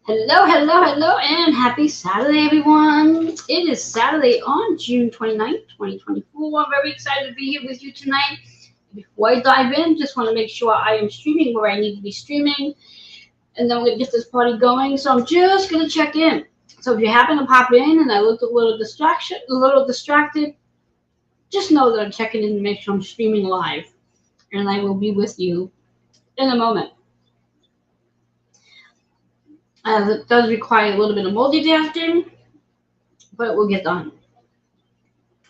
Hello, hello, hello, and happy Saturday, everyone. It is Saturday on June 29th, 2024. I'm very excited to be here with you tonight. Before I dive in, just want to make sure I am streaming where I need to be streaming, and then we're going to get this party going. So I'm just going to check in. So if you happen to pop in and I look a little distracted, just know that I'm checking in to make sure I'm streaming live, and I will be with you in a moment. As it does require a little bit of multitasking, but it will get done.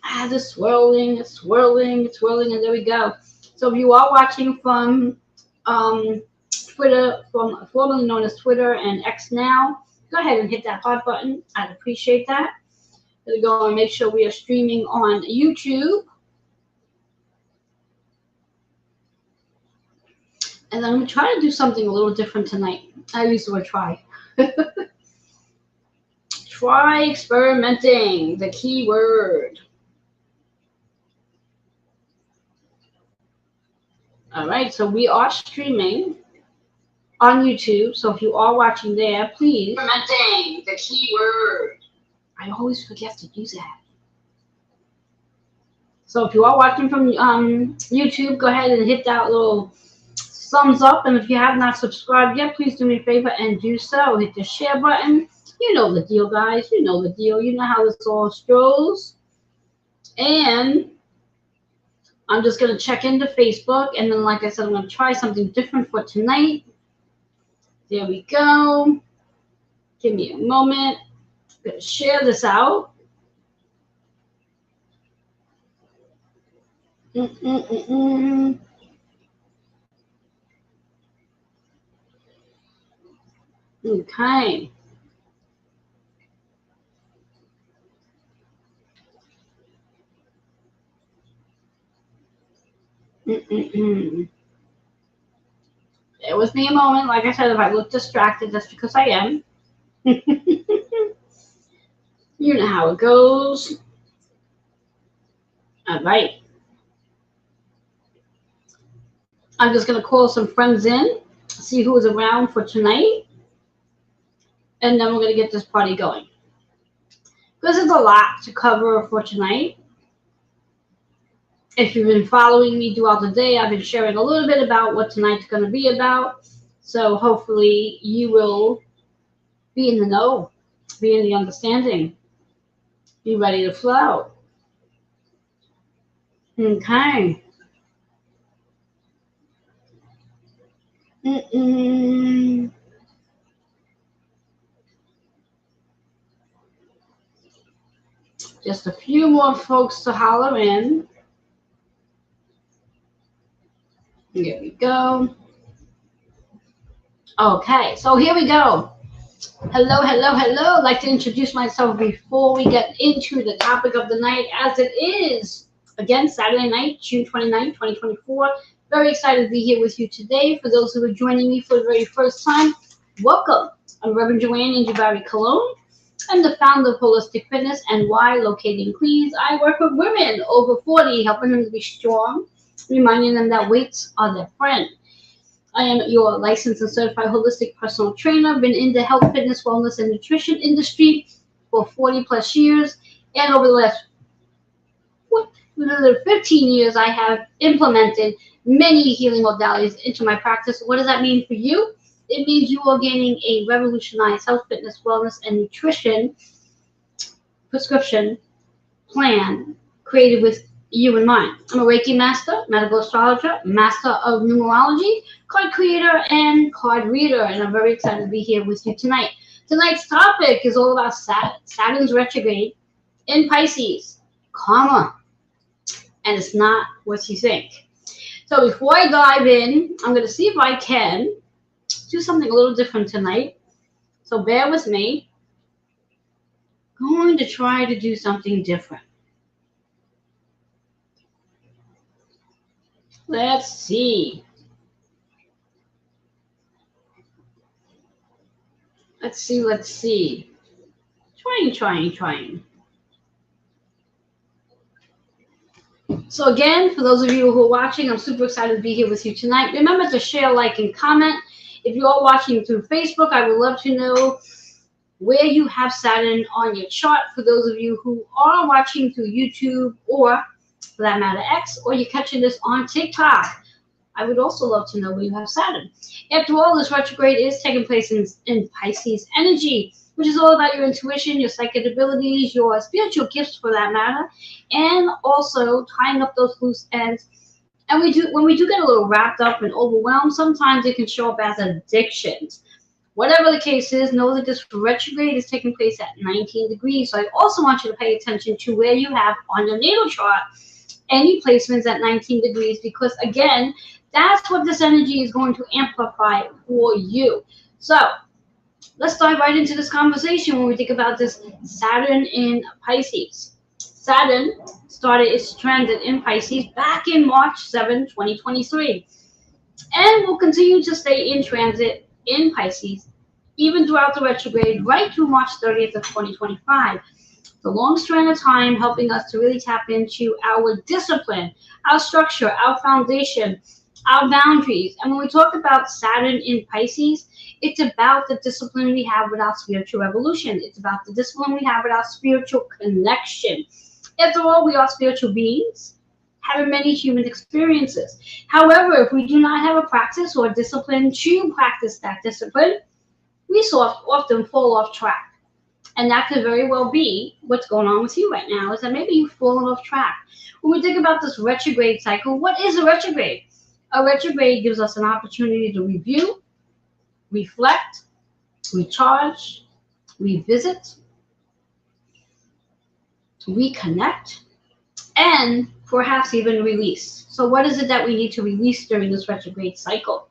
It's swirling, it's swirling, it's swirling, and there we go. So if you are watching from Twitter, from formerly known as Twitter and X now, go ahead and hit that heart button. I'd appreciate that. We're going to go and make sure we are streaming on YouTube. And I'm going to try to do something a little different tonight. I use the word try. Try experimenting, the key word. All right, so we are streaming on YouTube. So if you are watching there, please. Experimenting, the key word. I always forget to do that. So if you are watching from YouTube, go ahead and hit that little thumbs up. And if you have not subscribed yet, please do me a favor and do so. Hit the share button. You know the deal, guys. You know the deal. You know how this all goes. And I'm just going to check into Facebook. And then, like I said, I'm going to try something different for tonight. There we go. Give me a moment. I'm going to share this out. Okay. Bear with me a moment. Like I said, if I look distracted, that's because I am. You know how it goes. All right. I'm just going to call some friends in, see who is around for tonight, and then we're going to get this party going. Because there's a lot to cover for tonight. If you've been following me throughout the day, I've been sharing a little bit about what tonight's going to be about. So hopefully you will be in the know, be in the understanding, be ready to flow. Okay. Just a few more folks to holler in. Here we go. Okay, so here we go. Hello, hello, hello. I'd like to introduce myself before we get into the topic of the night, as it is, again, Saturday night, June 29th, 2024. Very excited to be here with you today. For those who are joining me for the very first time, welcome. I'm Reverend Joanne Jabari Cologne. I'm the founder of Holistic Fitness NY, located in Queens. I work with women over 40, helping them to be strong, reminding them that weights are their friend. I am your licensed and certified holistic personal trainer. Been in the health, fitness, wellness, and nutrition industry for 40 plus years. And over the last 15 years, I have implemented many healing modalities into my practice. What does that mean for you? It means you are gaining a revolutionized health, fitness, wellness, and nutrition prescription plan created with you in mind. I'm a Reiki master, medical astrologer, master of numerology, card creator, and card reader, and I'm very excited to be here with you tonight. Tonight's topic is all about Saturn's retrograde in Pisces, karma, and it's not what you think. So before I dive in, I'm going to see if I can do something a little different tonight. So bear with me. I'm going to try to do something different. Let's see. Let's see. Trying. So again, for those of you who are watching, I'm super excited to be here with you tonight. Remember to share, like, and comment. If you are watching through Facebook, I would love to know where you have Saturn on your chart. For those of you who are watching through YouTube or, for that matter, X, or you're catching this on TikTok, I would also love to know where you have Saturn. After all, this retrograde is taking place in Pisces energy, which is all about your intuition, your psychic abilities, your spiritual gifts, for that matter, and also tying up those loose ends. And when we do get a little wrapped up and overwhelmed, sometimes it can show up as addictions. Whatever the case is, know that this retrograde is taking place at 19 degrees. So I also want you to pay attention to where you have on your natal chart any placements at 19 degrees, because again, that's what this energy is going to amplify for you. So let's dive right into this conversation when we think about this Saturn in Pisces. Saturn started its transit in Pisces back in March 7, 2023, and will continue to stay in transit in Pisces even throughout the retrograde right through March 30th of 2025. The long strand of time helping us to really tap into our discipline, our structure, our foundation, our boundaries. And when we talk about Saturn in Pisces, it's about the discipline we have with our spiritual evolution. It's about the discipline we have with our spiritual connection. After all, we are spiritual beings having many human experiences. However, if we do not have a practice or discipline to practice that discipline, we so often fall off track. And that could very well be what's going on with you right now, is that maybe you've fallen off track. When we think about this retrograde cycle, what is a retrograde? A retrograde gives us an opportunity to review, reflect, recharge, revisit, reconnect, and perhaps even release. So what is it that we need to release during this retrograde cycle?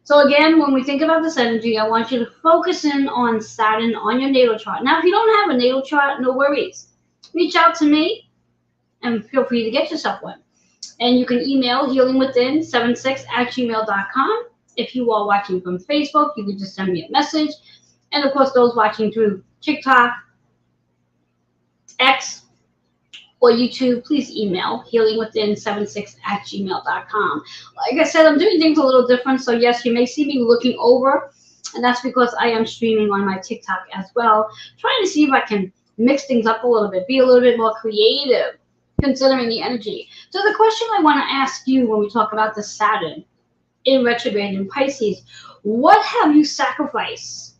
So again, when we think about this energy, I want you to focus in on Saturn on your natal chart. Now, if you don't have a natal chart, no worries. Reach out to me and feel free to get yourself one. And you can email healingwithin76@gmail.com. If you are watching from Facebook, you can just send me a message. And of course, those watching through TikTok, X, or YouTube, please email healingwithin76@gmail.com. Like I said, I'm doing things a little different. So yes, you may see me looking over, and that's because I am streaming on my TikTok as well, trying to see if I can mix things up a little bit, be a little bit more creative, considering the energy. So the question I want to ask you when we talk about the Saturn in retrograde in Pisces, what have you sacrificed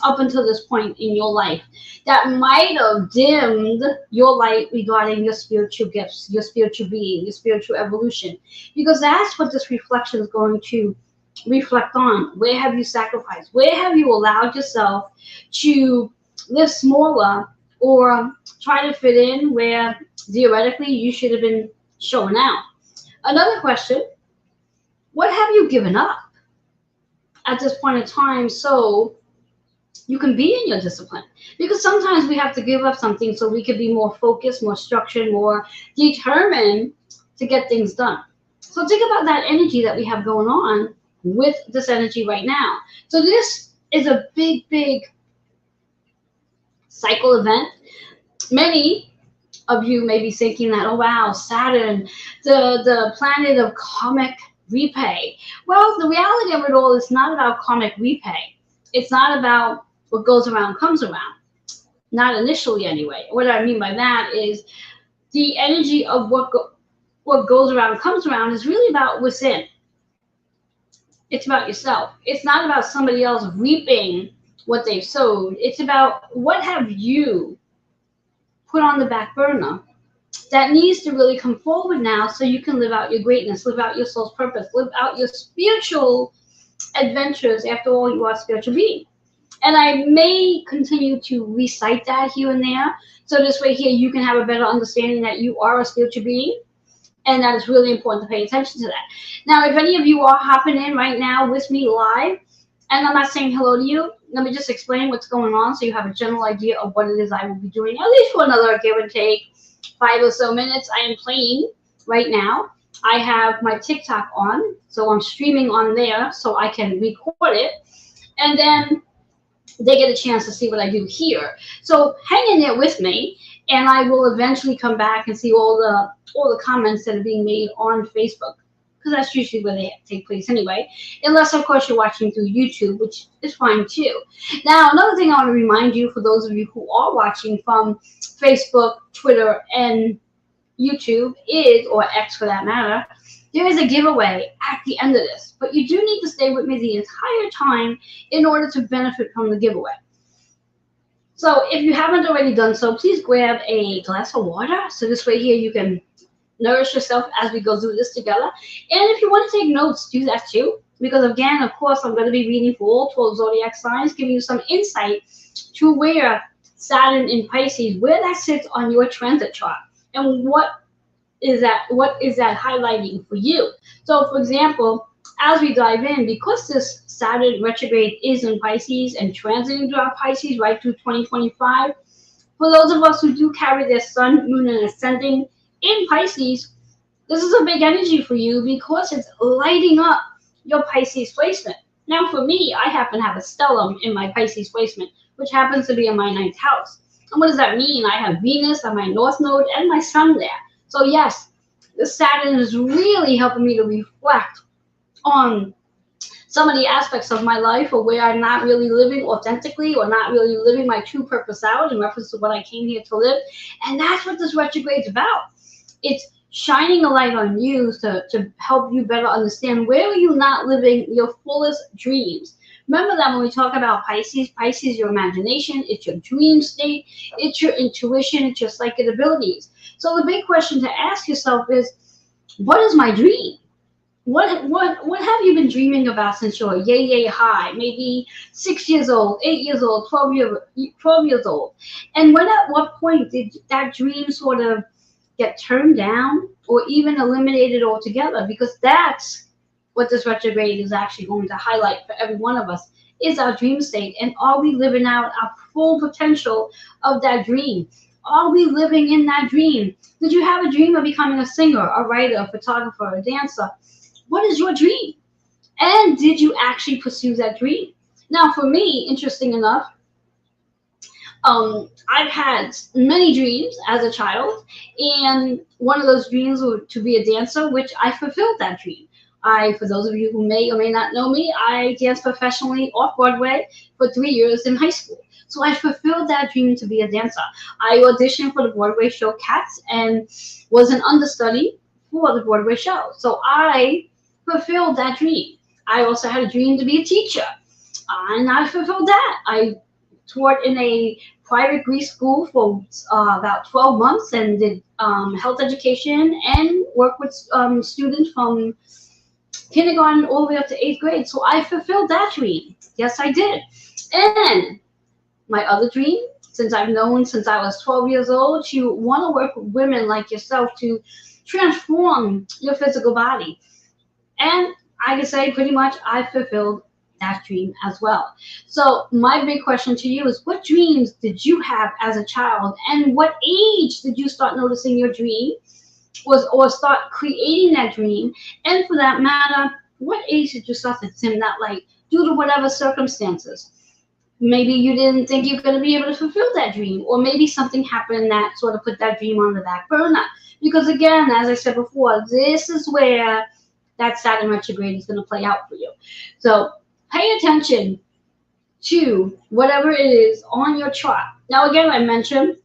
up until this point in your life that might have dimmed your light regarding your spiritual gifts, your spiritual being, your spiritual evolution? Because that's what this reflection is going to reflect on. Where have you sacrificed? Where have you allowed yourself to live smaller or try to fit in where theoretically you should have been showing out? Another question, what have you given up at this point in time so you can be in your discipline? Because sometimes we have to give up something so we can be more focused, more structured, more determined to get things done. So think about that energy that we have going on with this energy right now. So this is a big, big cycle event. Many of you may be thinking that, oh wow, Saturn, the planet of karmic repay. Well, the reality of it all is not about karmic repay. It's not about what goes around comes around. Not initially, anyway. What I mean by that is the energy of what goes around comes around is really about within. It's about yourself. It's not about somebody else reaping what they've sowed. It's about what have you put on the back burner that needs to really come forward now so you can live out your greatness, live out your soul's purpose, live out your spiritual adventures. After all, you are a spiritual being. And I may continue to recite that here and there. So this way here, you can have a better understanding that you are a spiritual being. And that is really important to pay attention to that. Now, if any of you are hopping in right now with me live, and I'm not saying hello to you, let me just explain what's going on so you have a general idea of what it is I will be doing, at least for another give and take 5 or so minutes. I am playing right now. I have my TikTok on, so I'm streaming on there so I can record it. And then they get a chance to see what I do here. So hang in there with me, and I will eventually come back and see all the comments that are being made on Facebook. because that's usually where they take place anyway. Unless, of course, you're watching through YouTube, which is fine too. Now, another thing I want to remind you, for those of you who are watching from Facebook, Twitter, and YouTube is, or X for that matter, there is a giveaway at the end of this. But you do need to stay with me the entire time in order to benefit from the giveaway. So if you haven't already done so, please grab a glass of water. So this way here you can nourish yourself as we go through this together. And if you want to take notes, do that too. Because again, of course, I'm going to be reading for all 12 zodiac signs, giving you some insight to where Saturn in Pisces, where that sits on your transit chart. And what is that highlighting for you? So for example, as we dive in, because this Saturn retrograde is in Pisces and transiting through our Pisces right through 2025, for those of us who do carry their sun, moon, and ascending in Pisces, this is a big energy for you because it's lighting up your Pisces placement. Now for me, I happen to have a stellium in my Pisces placement, which happens to be in my 9th house. And what does that mean? I have Venus on my North Node and my Sun there. So yes, the Saturn is really helping me to reflect on some of the aspects of my life or where I'm not really living authentically or not really living my true purpose out in reference to what I came here to live. And that's what this retrograde is about. It's shining a light on you to help you better understand where are you not living your fullest dreams. Remember that when we talk about Pisces, Pisces is your imagination, it's your dream state, it's your intuition, it's your psychic abilities. So the big question to ask yourself is, what is my dream? What have you been dreaming about since you're yay high? Maybe 6 years old, 8 years old, 12 years old. And at what point did that dream sort of get turned down or even eliminated altogether? Because that's what this retrograde is actually going to highlight for every one of us, is our dream state. And are we living out our full potential of that dream? Are we living in that dream? Did you have a dream of becoming a singer, a writer, a photographer, a dancer? What is your dream? And did you actually pursue that dream? Now, for me, interesting enough, I've had many dreams as a child, and one of those dreams was to be a dancer, which I fulfilled that dream. For those of you who may or may not know me, I danced professionally off Broadway for 3 years in high school. So I fulfilled that dream to be a dancer. I auditioned for the Broadway show Cats and was an understudy for the Broadway show. So I fulfilled that dream. I also had a dream to be a teacher, and I fulfilled that. I taught in a private Greek school for about 12 months and did health education and worked with students from kindergarten all the way up to 8th grade. So I fulfilled that dream. Yes, I did. And my other dream, since I've known since I was 12 years old, to want to work with women like yourself to transform your physical body. And I can say pretty much I fulfilled that dream as well. So my big question to you is, what dreams did you have as a child, and what age did you start noticing your dream or start creating that dream? And for that matter, what age did you start to dim that light due to whatever circumstances? Maybe you didn't think you're going to be able to fulfill that dream, or maybe something happened that sort of put that dream on the back burner. Because again, as I said before, this is where that Saturn retrograde is going to play out for you. So pay attention to whatever it is on your chart. Now, again, I mentioned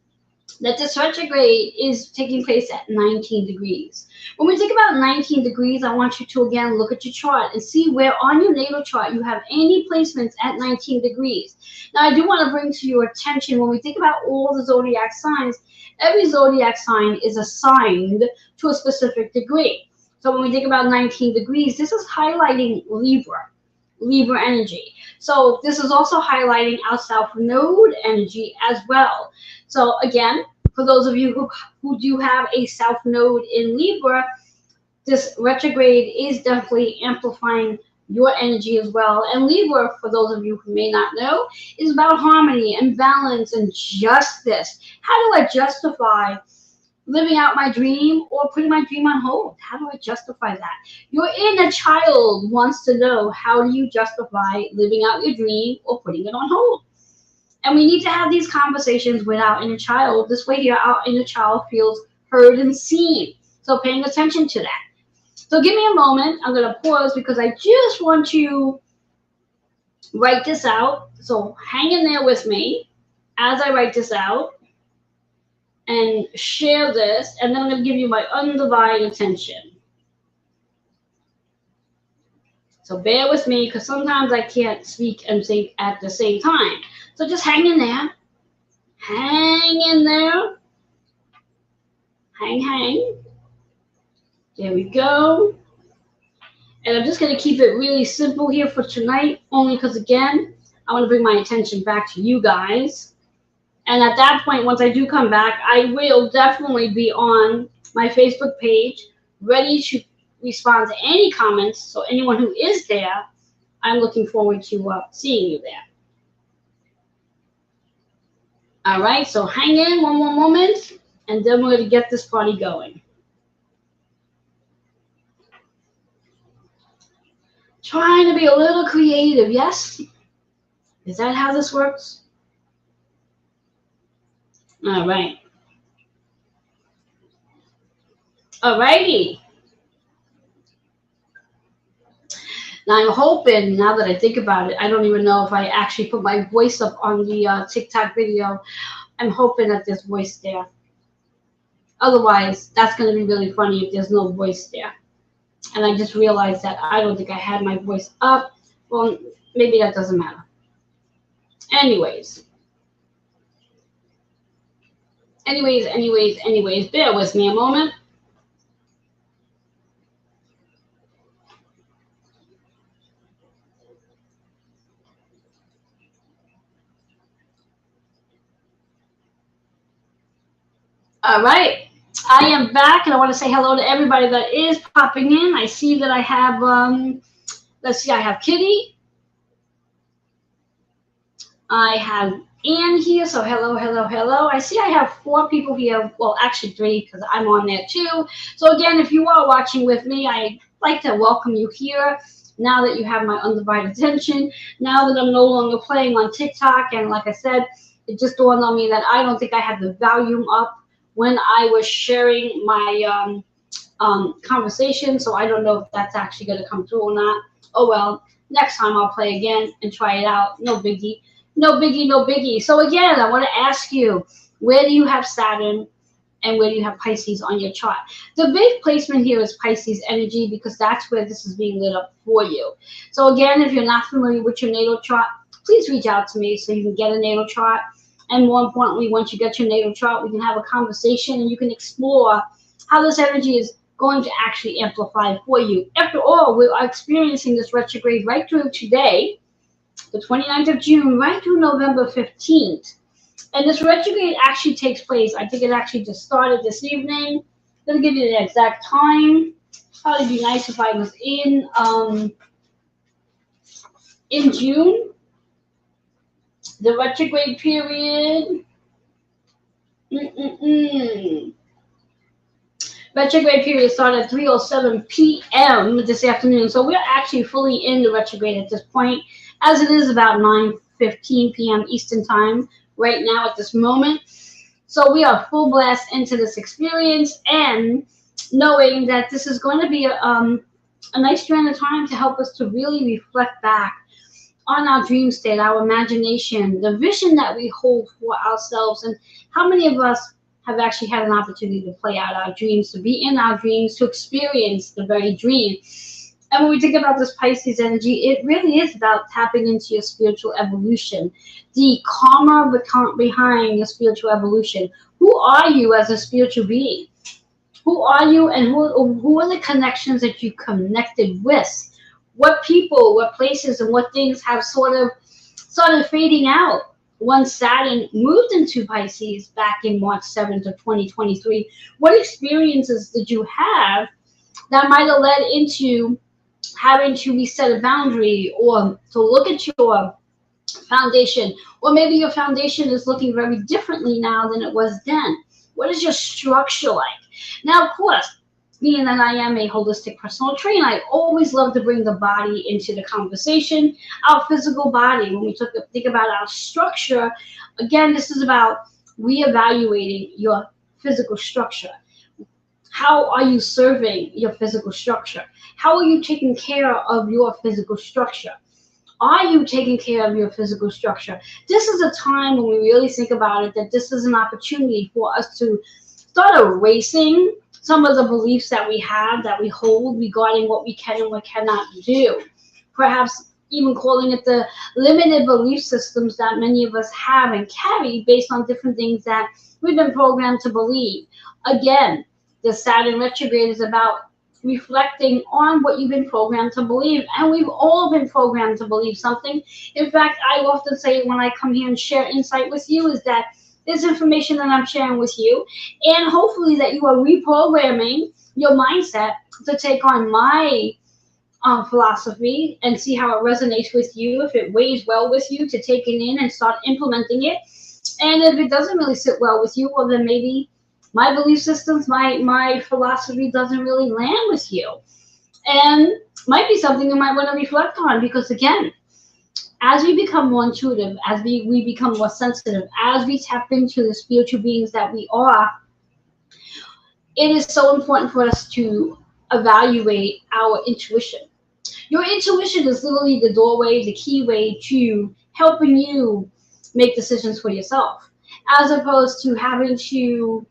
that this retrograde is taking place at 19 degrees. When we think about 19 degrees, I want you to, again, look at your chart and see where on your natal chart you have any placements at 19 degrees. Now, I do want to bring to your attention, when we think about all the zodiac signs, every zodiac sign is assigned to a specific degree. So when we think about 19 degrees, this is highlighting Libra energy. So this is also highlighting our South Node energy as well. So again, for those of you who do have a South Node in Libra, this retrograde is definitely amplifying your energy as well. And Libra, for those of you who may not know, is about harmony and balance and justice. How do I justify living out my dream or putting my dream on hold? How do I justify that? Your inner child wants to know, how do you justify living out your dream or putting it on hold? And we need to have these conversations with our inner child. This way here, our inner child feels heard and seen. So paying attention to that. So give me a moment. I'm going to pause because I just want to write this out. So hang in there with me as I write this out and share this. And then I'm going to give you my undivided attention. So bear with me because sometimes I can't speak and think at the same time. So just hang in there. Hang in there. Hang. There we go. And I'm just going to keep it really simple here for tonight, only because, again, I want to bring my attention back to you guys. And at that point, once I do come back, I will definitely be on my Facebook page, ready to respond to any comments. So anyone who is there, I'm looking forward to seeing you there. All right, so hang in one more moment, and then we're going to get this party going. Trying to be a little creative, yes? Is that how this works? All right. All righty. Now I'm hoping, now that I think about it, I don't even know if I actually put my voice up on the TikTok video. I'm hoping that there's voice there. Otherwise, that's going to be really funny if there's no voice there. And I just realized that I don't think I had my voice up. Well, maybe that doesn't matter. Anyways, bear with me a moment. All right, I am back, and I want to say hello to everybody that is popping in. I see that I have, let's see, I have Kitty. I have Ann here, so hello. I see I have 4 people here. Well, actually 3, because I'm on there too. So again, if you are watching with me, I'd like to welcome you here. Now that you have my undivided attention, now that I'm no longer playing on TikTok, and like I said, it just dawned on me that I don't think I had the volume up when I was sharing my conversation, so I don't know if that's actually going to come through or not. Oh well, next time I'll play again and try it out. No biggie. So again, I want to ask you, where do you have Saturn and where do you have Pisces on your chart? The big placement here is Pisces energy because that's where this is being lit up for you. So again, if you're not familiar with your natal chart, please reach out to me so you can get a natal chart. And more importantly, once you get your natal chart, we can have a conversation and you can explore how this energy is going to actually amplify for you. After all, we are experiencing this retrograde right through today, the 29th of June, right through November 15th. And this retrograde actually takes place, I think it actually just started this evening. I'm going to give you the exact time. Probably be nice if I was in June. The retrograde period. Retrograde period started at 3:07 p.m. this afternoon. So we're actually fully in the retrograde at this point, as it is about 9:15 p.m. Eastern time right now at this moment. So we are full blast into this experience and knowing that this is going to be a nice strand of time to help us to really reflect back on our dream state, our imagination, the vision that we hold for ourselves, and how many of us have actually had an opportunity to play out our dreams, to be in our dreams, to experience the very dream. And when we think about this Pisces energy, it really is about tapping into your spiritual evolution, the karma behind your spiritual evolution. Who are you as a spiritual being? Who are you, and who are the connections that you connected with? What people, what places, and what things have sort of started fading out once Saturn moved into Pisces back in March 7th of 2023? What experiences did you have that might have led into having to reset a boundary or to look at your foundation? Or maybe your foundation is looking very differently now than it was then. What is your structure like? Now, of course, being that I am a holistic personal trainer, I always love to bring the body into the conversation, our physical body. When we think about our structure, again, this is about reevaluating your physical structure. How are you serving your physical structure? How are you taking care of your physical structure? Are you taking care of your physical structure? This is a time when we really think about it, that this is an opportunity for us to start erasing some of the beliefs that we have, that we hold regarding what we can and what cannot do. Perhaps even calling it the limited belief systems that many of us have and carry based on different things that we've been programmed to believe. Again, the Saturn retrograde is about reflecting on what you've been programmed to believe. And we've all been programmed to believe something. In fact, I often say when I come here and share insight with you is that this information that I'm sharing with you, and hopefully that you are reprogramming your mindset to take on my philosophy and see how it resonates with you, if it weighs well with you, to take it in and start implementing it. And if it doesn't really sit well with you, well, then maybe my belief systems, my philosophy doesn't really land with you. And might be something you might want to reflect on, because again, as we become more intuitive, as we become more sensitive, as we tap into the spiritual beings that we are, it is so important for us to evaluate our intuition. Your intuition is literally the doorway, the keyway to helping you make decisions for yourself, as opposed to having to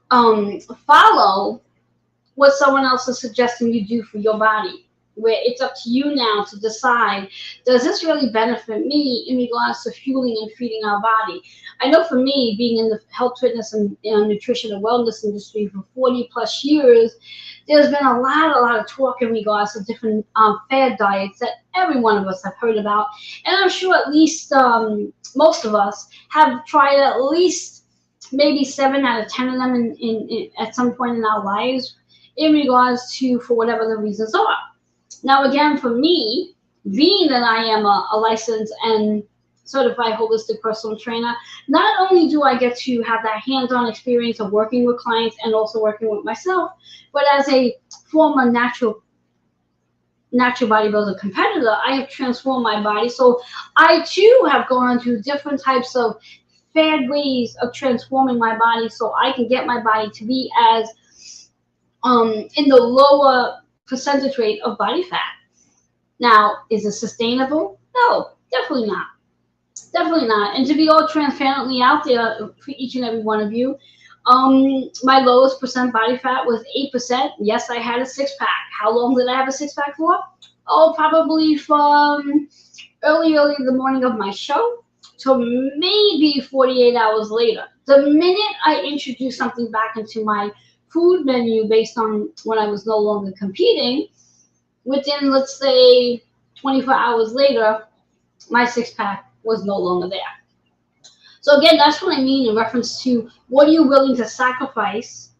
follow what someone else is suggesting you do for your body, where it's up to you now to decide, does this really benefit me in regards to fueling and feeding our body? I know for me, being in the health, fitness, and nutrition and wellness industry for 40 plus years, there's been a lot of talk in regards to different fad diets that every one of us have heard about. And I'm sure at least most of us have tried at least maybe 7 out of 10 of them in at some point in our lives, in regards to, for whatever the reasons are. Now, again, for me, being that I am a licensed and certified holistic personal trainer, not only do I get to have that hands-on experience of working with clients and also working with myself, but as a former natural bodybuilder competitor, I have transformed my body. So I too have gone through different types of fad ways of transforming my body, so I can get my body to be as in the lower percentage rate of body fat. Now, is it sustainable? No, definitely not. Definitely not. And to be all transparently out there for each and every one of you, my lowest percent body fat was 8%. Yes, I had a six-pack. How long did I have a six-pack for? Oh, probably from early the morning of my show to maybe 48 hours later. The minute I introduced something back into my food menu based on when I was no longer competing, within, let's say, 24 hours later, my six-pack was no longer there. So again, that's what I mean in reference to what are you willing to sacrifice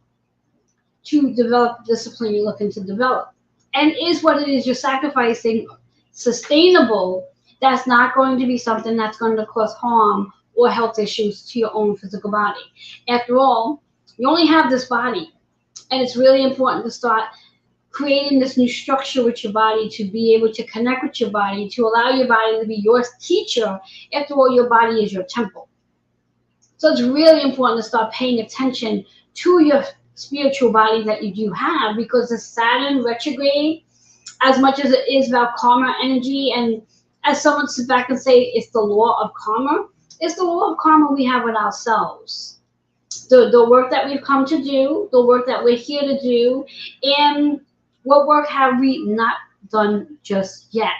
to develop the discipline you're looking to develop. And is what it is you're sacrificing sustainable? That's not going to be something that's going to cause harm or health issues to your own physical body. After all, you only have this body, and it's really important to start creating this new structure with your body, to be able to connect with your body, to allow your body to be your teacher. After all, your body is your temple. So it's really important to start paying attention to your spiritual body that you do have, because the Saturn retrograde, as much as it is about karma energy, and as someone sits back and say it's the law of karma, it's the law of karma we have with ourselves. The work that we've come to do, the work that we're here to do, and what work have we not done just yet.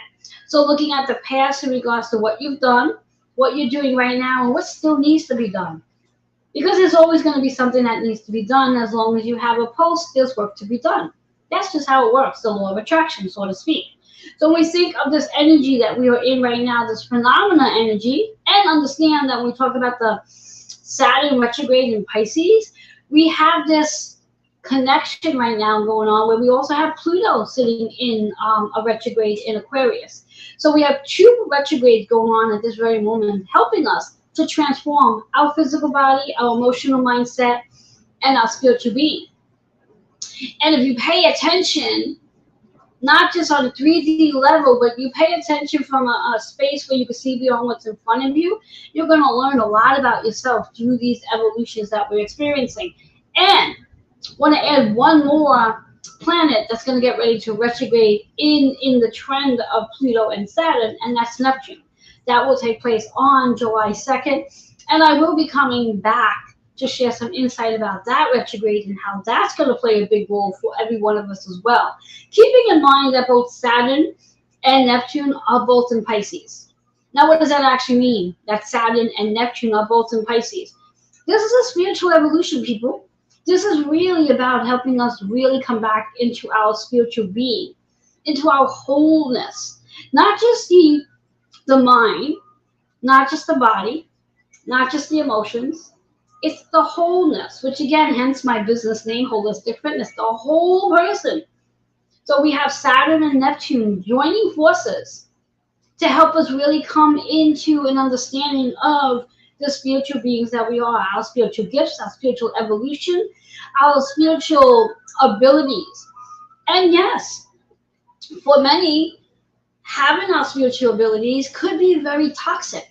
So looking at the past in regards to what you've done, what you're doing right now, and what still needs to be done. Because there's always going to be something that needs to be done. As long as you have a pulse, there's work to be done. That's just how it works, the law of attraction, so to speak. So when we think of this energy that we are in right now, this phenomena energy, and understand that when we talk about the Saturn retrograde in Pisces, we have this connection right now going on where we also have Pluto sitting in a retrograde in Aquarius. So we have two retrogrades going on at this very moment, helping us to transform our physical body, our emotional mindset, and our spiritual being. And if you pay attention, not just on a 3D level, but you pay attention from a space where you can see beyond what's in front of you, you're going to learn a lot about yourself through these evolutions that we're experiencing. And Want to add one more planet that's going to get ready to retrograde in the trend of Pluto and Saturn, and that's Neptune. That will take place on July 2nd, and I will be coming back to share some insight about that retrograde and how that's going to play a big role for every one of us as well. Keeping in mind that both Saturn and Neptune are both in Pisces. Now, what does that actually mean? That Saturn and Neptune are both in Pisces. This is a spiritual evolution, people. This is really about helping us really come back into our spiritual being, into our wholeness. Not just the mind, not just the body, not just the emotions. It's the wholeness, which again, hence my business name, Holistic Fitness, the whole person. So we have Saturn and Neptune joining forces to help us really come into an understanding of the spiritual beings that we are, our spiritual gifts, our spiritual evolution, our spiritual abilities. And yes, for many, having our spiritual abilities could be very toxic,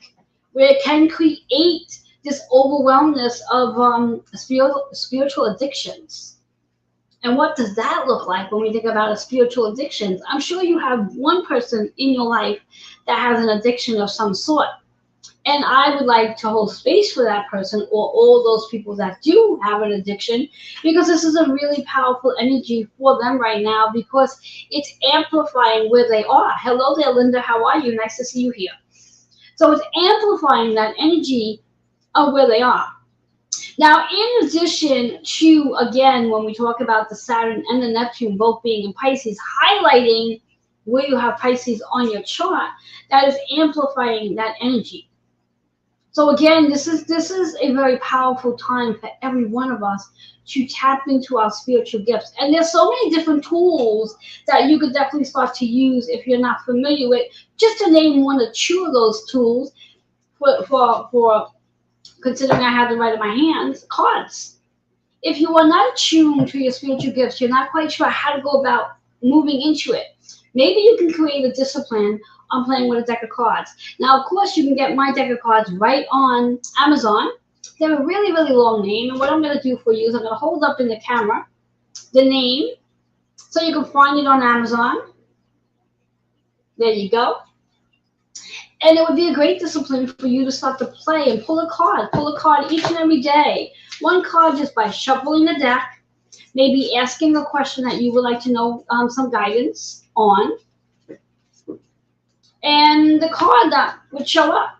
where it can create this overwhelmness of spiritual addictions. And what does that look like when we think about a spiritual addictions? I'm sure you have one person in your life that has an addiction of some sort. And I would like to hold space for that person or all those people that do have an addiction, because this is a really powerful energy for them right now, because it's amplifying where they are. Hello there, Linda. How are you? Nice to see you here. So it's amplifying that energy of where they are. Now, in addition to, again, when we talk about the Saturn and the Neptune both being in Pisces, highlighting where you have Pisces on your chart, that is amplifying that energy. So again, this is a very powerful time for every one of us to tap into our spiritual gifts. And there's so many different tools that you could definitely start to use if you're not familiar with. Just to name one or two of those tools, for considering I have them right in my hands, cards. If you are not attuned to your spiritual gifts, you're not quite sure how to go about moving into it. Maybe you can create a discipline on playing with a deck of cards. Now, of course, you can get my deck of cards right on Amazon. They have a really, really long name. And what I'm going to do for you is I'm going to hold up in the camera the name so you can find it on Amazon. There you go. And it would be a great discipline for you to start to play and pull a card each and every day. One card just by shuffling the deck, maybe asking a question that you would like to know some guidance on. And the card that would show up.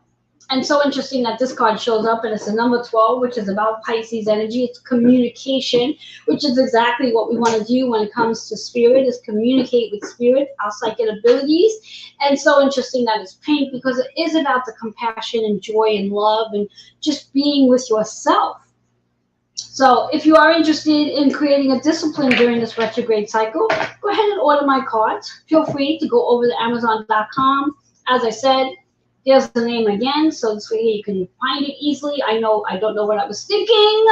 And so interesting that this card shows up, and it's the number 12, which is about Pisces energy. It's communication, which is exactly what we want to do when it comes to spirit, is communicate with spirit, our psychic abilities. And so interesting that it's pink, because it is about the compassion and joy and love and just being with yourself. So if you are interested in creating a discipline during this retrograde cycle, go ahead and order my cards. Feel free to go over to Amazon.com. As I said, there's the name again, so this way you can find it easily. I don't know what I was thinking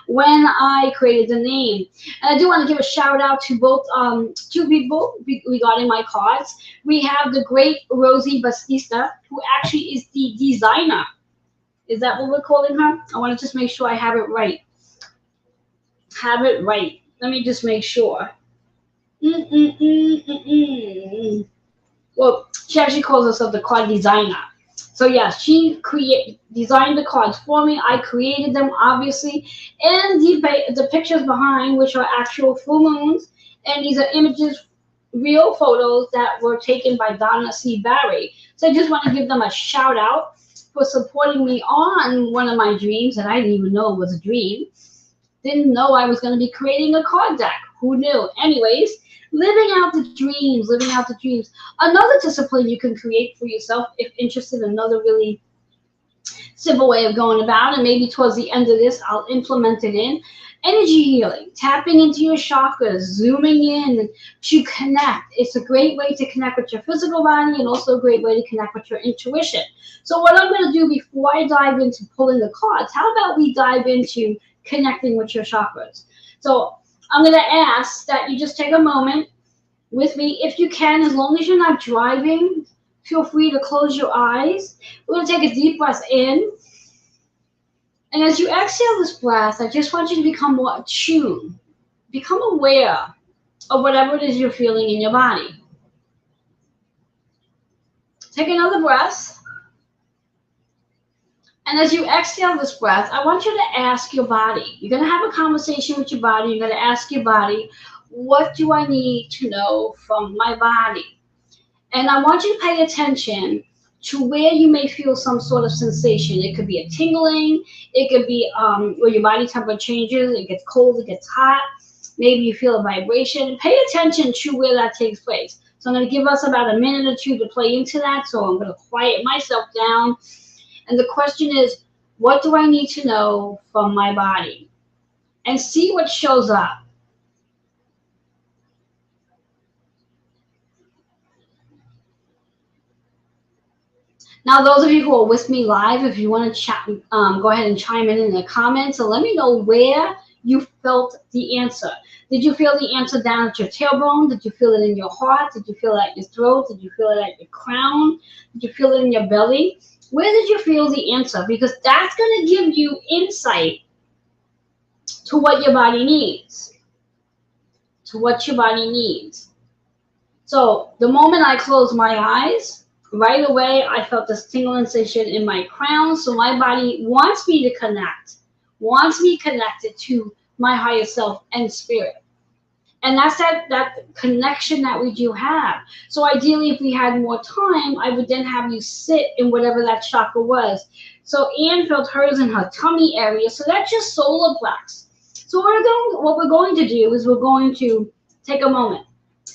when I created the name. And I do want to give a shout out to both two people regarding my cards. We have the great Rosie Bastista, who actually is the designer. Is that what we're calling her? I want to just make sure I have it right. Let me just make sure. Well, she actually calls herself the card designer. So yeah, she designed the cards for me. I created them, obviously, and the pictures behind, which are actual full moons, and these are images, real photos that were taken by Donna C. Barry. So I just want to give them a shout out for supporting me on one of my dreams that I didn't even know was a dream. Didn't know I was going to be creating a card deck. Who knew? Anyways, living out the dreams. Another discipline you can create for yourself if interested in another really simple way of going about, and maybe towards the end of this, I'll implement it in. Energy healing, tapping into your chakras, zooming in to connect. It's a great way to connect with your physical body and also a great way to connect with your intuition. So what I'm going to do before I dive into pulling the cards, how about we dive into connecting with your chakras? So I'm going to ask that you just take a moment with me. If you can, as long as you're not driving, feel free to close your eyes. We're going to take a deep breath in. And as you exhale this breath, I just want you to become more attuned become aware of whatever it is you're feeling in your body. Take another breath. And as you exhale this breath, I want you to ask your body. You're going to have a conversation with your body. You're going to ask your body, what do I need to know from my body? And I want you to pay attention to where you may feel some sort of sensation. It could be a tingling. It could be where your body temperature changes. It gets cold. It gets hot. Maybe you feel a vibration. Pay attention to where that takes place. So I'm going to give us about a minute or two to play into that. So I'm going to quiet myself down. And the question is, what do I need to know from my body? And see what shows up. Now, those of you who are with me live, if you want to chat, go ahead and chime in the comments and let me know where you felt the answer. Did you feel the answer down at your tailbone? Did you feel it in your heart? Did you feel it at your throat? Did you feel it at your crown? Did you feel it in your belly? Where did you feel the answer? Because that's going to give you insight to what your body needs. To what your body needs. So the moment I closed my eyes, right away I felt this tingling sensation in my crown. So my body wants me to connect, wants me connected to my higher self and spirit. And that's that connection that we do have. So ideally, if we had more time, I would then have you sit in whatever that chakra was. So Anne felt hers in her tummy area. So that's your solar plex. So what we're going to do is we're going to take a moment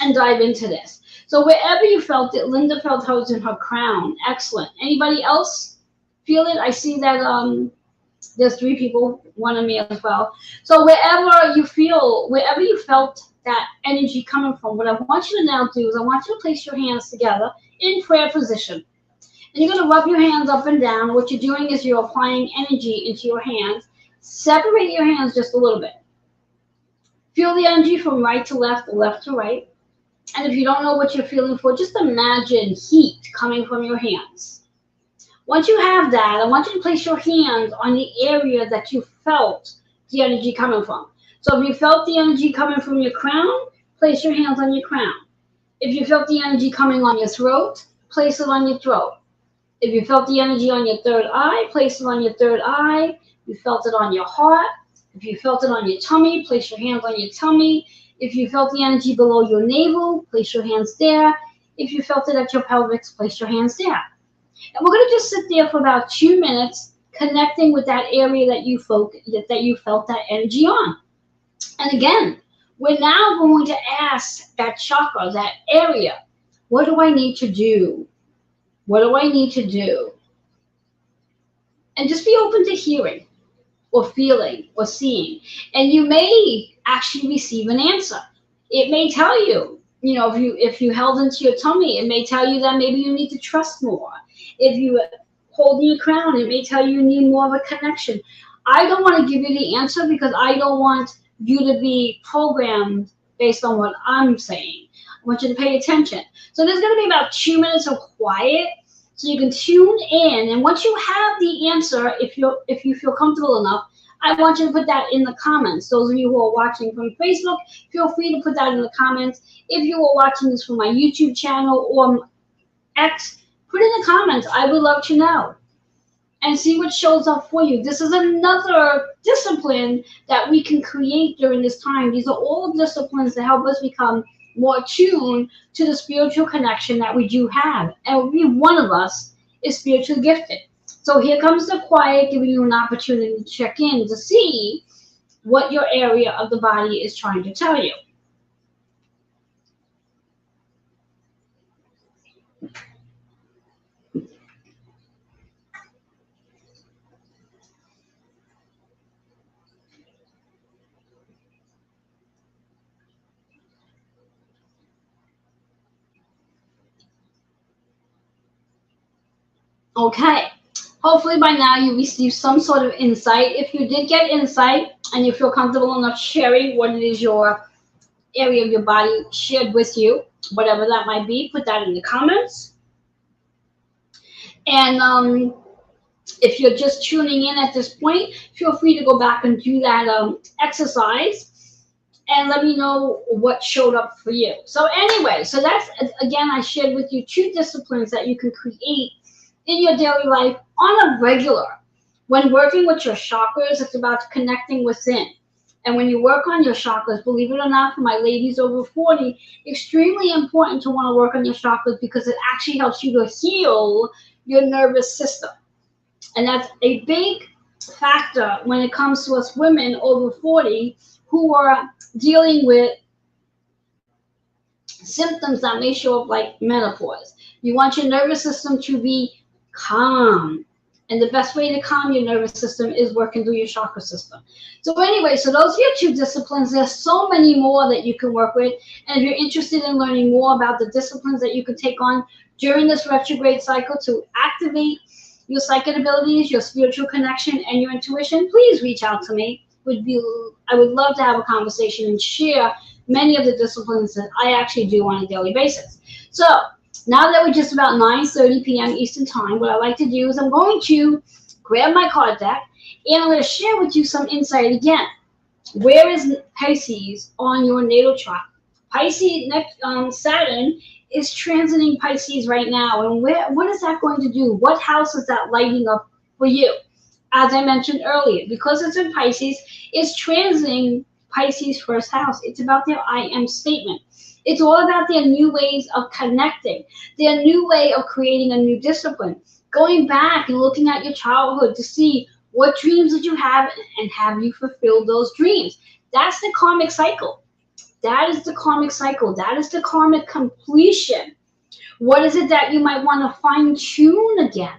and dive into this. So wherever you felt it, Linda felt hers in her crown. Excellent. Anybody else feel it? I see that there's 3 people, one of me as well. So wherever you felt that energy coming from, what I want you to now do is I want you to place your hands together in prayer position. And you're going to rub your hands up and down. What you're doing is you're applying energy into your hands. Separate your hands just a little bit. Feel the energy from right to left to right. And if you don't know what you're feeling for, just imagine heat coming from your hands. Once you have that, I want you to place your hands on the area that you felt the energy coming from. So if you felt the energy coming from your crown, place your hands on your crown. If you felt the energy coming on your throat, place it on your throat. If you felt the energy on your third eye, place it on your third eye. If you felt it on your heart. If you felt it on your tummy, place your hands on your tummy. If you felt the energy below your navel, place your hands there. If you felt it at your pelvis, place your hands there. And we're going to just sit there for about 2 minutes, connecting with that area that you felt that energy on. And again, we're now going to ask that chakra, that area, what do I need to do? What do I need to do? And just be open to hearing or feeling or seeing. And you may actually receive an answer. It may tell you, if you held into your tummy, it may tell you that maybe you need to trust more. If you hold in your crown, it may tell you need more of a connection. I don't want to give you the answer because I don't want you to be programmed based on what I'm saying. I want you to pay attention. So there's going to be about 2 minutes of quiet so you can tune in. And once you have the answer, if you feel comfortable enough, I want you to put that in the comments. Those of you who are watching from Facebook, feel free to put that in the comments. If you are watching this from my YouTube channel or X, put in the comments. I would love to know. And see what shows up for you. This is another discipline that we can create during this time. These are all disciplines that help us become more attuned to the spiritual connection that we do have. Every one of us is spiritually gifted. So here comes the quiet, giving you an opportunity to check in to see what your area of the body is trying to tell you. Okay, hopefully by now you received some sort of insight. If you did get insight and you feel comfortable enough sharing what it is your area of your body shared with you, whatever that might be, put that in the comments. And if you're just tuning in at this point, feel free to go back and do that exercise. and let me know what showed up for you. So anyway, so that's, again, I shared with you 2 disciplines that you can create in your daily life on a regular. When working with your chakras, it's about connecting within. And when you work on your chakras, believe it or not, for my ladies over 40, extremely important to want to work on your chakras because it actually helps you to heal your nervous system. And that's a big factor when it comes to us women over 40 who are dealing with symptoms that may show up like menopause. You want your nervous system to be calm. And the best way to calm your nervous system is working through your chakra system. So anyway, so those are your 2 disciplines. There's so many more that you can work with. And if you're interested in learning more about the disciplines that you can take on during this retrograde cycle to activate your psychic abilities, your spiritual connection, and your intuition, please reach out to me. I would love to have a conversation and share many of the disciplines that I actually do on a daily basis. So now that we're just about 9:30 p.m. Eastern Time, what I like to do is I'm going to grab my card deck and I'm going to share with you some insight again. Where is Pisces on your natal chart? Pisces, Saturn is transiting Pisces right now. And what is that going to do? What house is that lighting up for you? As I mentioned earlier, because it's in Pisces, it's transiting Pisces' first house. It's about their I am statement. It's all about their new ways of connecting, their new way of creating a new discipline, going back and looking at your childhood to see what dreams did you have and have you fulfilled those dreams. That's the karmic cycle. That is the karmic cycle. That is the karmic completion. What is it that you might want to fine tune again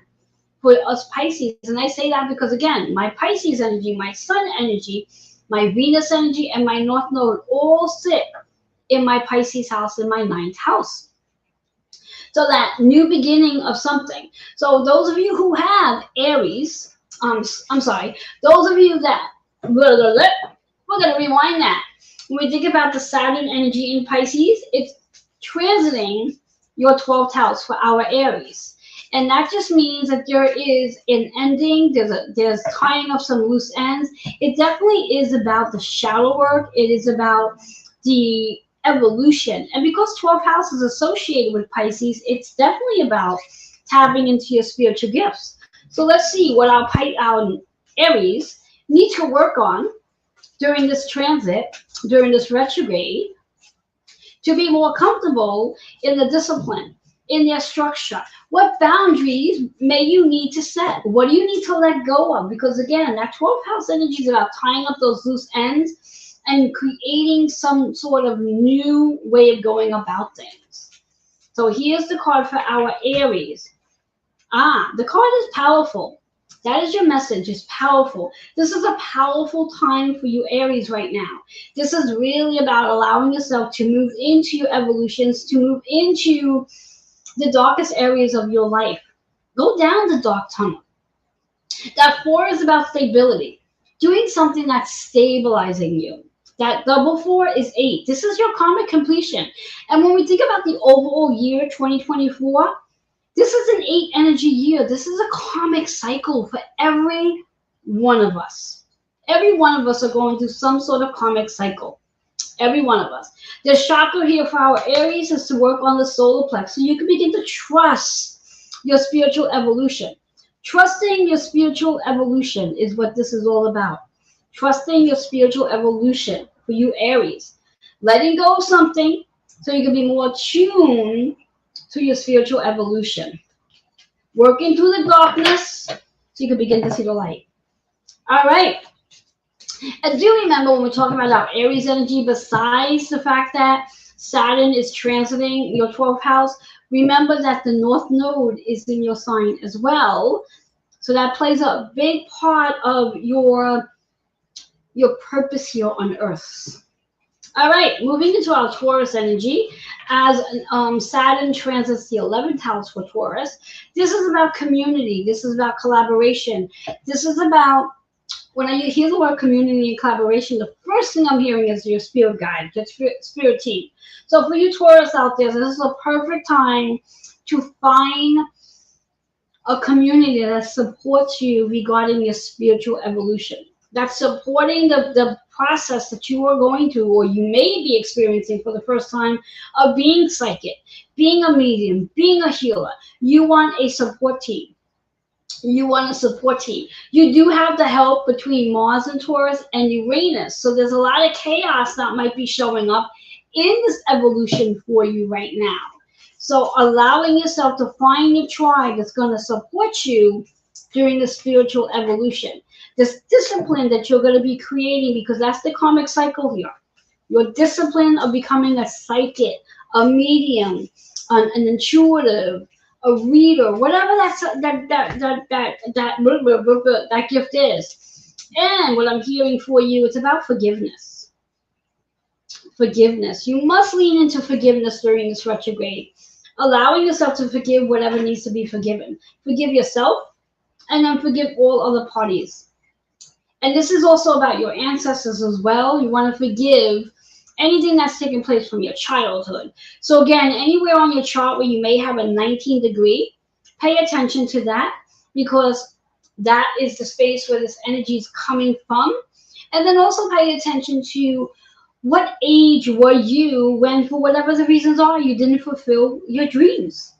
for us Pisces? And I say that because, again, my Pisces energy, my Sun energy, my Venus energy, and my North Node all sit in my Pisces house, in my 9th house. So that new beginning of something. So those of you who have Aries, those of you that, we're going to rewind that. When we think about the Saturn energy in Pisces, it's transiting your 12th house for our Aries. And that just means that there is an ending, there's tying up some loose ends. It definitely is about the shadow work. It is about the evolution. And because 12th house is associated with Pisces, it's definitely about tapping into your spiritual gifts. So let's see what our Aries need to work on during this transit, during this retrograde, to be more comfortable in the discipline, in their structure. What boundaries may you need to set? What do you need to let go of? Because again, that 12th house energy is about tying up those loose ends and creating some sort of new way of going about things. So here's the card for our Aries. The card is powerful. That is your message. It's powerful. This is a powerful time for you Aries right now. This is really about allowing yourself to move into your evolutions, to move into the darkest areas of your life. Go down the dark tunnel. That 4 is about stability. Doing something that's stabilizing you. That double 4 is 8. This is your karmic completion. And when we think about the overall year 2024, this is an 8 energy year. This is a karmic cycle for every one of us. Every one of us are going through some sort of karmic cycle. Every one of us. The chakra here for our Aries is to work on the solar plexus so you can begin to trust your spiritual evolution. Trusting your spiritual evolution is what this is all about. Trusting your spiritual evolution for you Aries. Letting go of something so you can be more attuned to your spiritual evolution. Working through the darkness so you can begin to see the light. All right. And do remember when we're talking about our Aries energy, besides the fact that Saturn is transiting your 12th house, remember that the North Node is in your sign as well. So that plays a big part of your purpose here on Earth. All right, moving into our Taurus energy, as Saturn transits the 11th house for Taurus, this is about community. This is about collaboration. This is about, when I hear the word community and collaboration, the first thing I'm hearing is your spirit guide, your spirit team. So for you Taurus out there, this is a perfect time to find a community that supports you regarding your spiritual evolution. that's supporting the process that you are going through, or you may be experiencing for the first time, of being psychic, being a medium, being a healer. You want a support team. You want a support team. You do have the help between Mars and Taurus and Uranus. So there's a lot of chaos that might be showing up in this evolution for you right now. So allowing yourself to find your tribe that's going to support you during the spiritual evolution. This discipline that you're going to be creating, because that's the karmic cycle here. Your discipline of becoming a psychic, a medium, an intuitive, a reader, whatever that gift is. And what I'm hearing for you, it's about forgiveness. Forgiveness. You must lean into forgiveness during this retrograde. Allowing yourself to forgive whatever needs to be forgiven. Forgive yourself, and then forgive all other parties. And this is also about your ancestors as well. You want to forgive anything that's taken place from your childhood. So again, anywhere on your chart where you may have a 19 degree, pay attention to that, because that is the space where this energy is coming from. And then also pay attention to what age were you when, for whatever the reasons are, you didn't fulfill your dreams.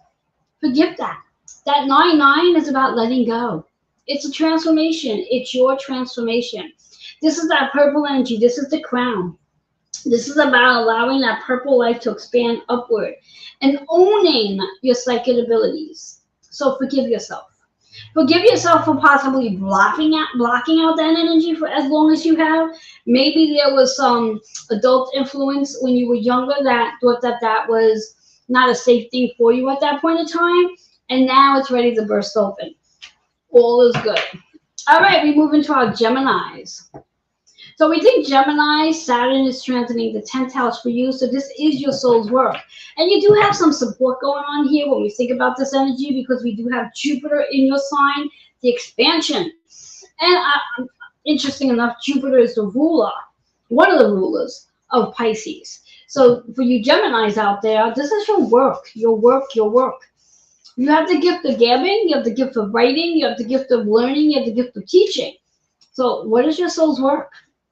Forgive that. That 9-9 is about letting go. It's a transformation. It's your transformation. This is that purple energy. This is the crown. This is about allowing that purple light to expand upward and owning your psychic abilities. So forgive yourself. Forgive yourself for possibly blocking out that energy for as long as you have. Maybe there was some adult influence when you were younger that thought that was not a safe thing for you at that point in time. And now it's ready to burst open. All is good. All right, we move into our Geminis. So we think Gemini, Saturn is transiting the 10th house for you. So this is your soul's work. And you do have some support going on here when we think about this energy, because we do have Jupiter in your sign, the expansion. And interesting enough, Jupiter is the ruler, one of the rulers of Pisces. So for you Geminis out there, this is your work, your work, your work. You have the gift of gabbing, you have the gift of writing, you have the gift of learning, you have the gift of teaching. So what is your soul's work?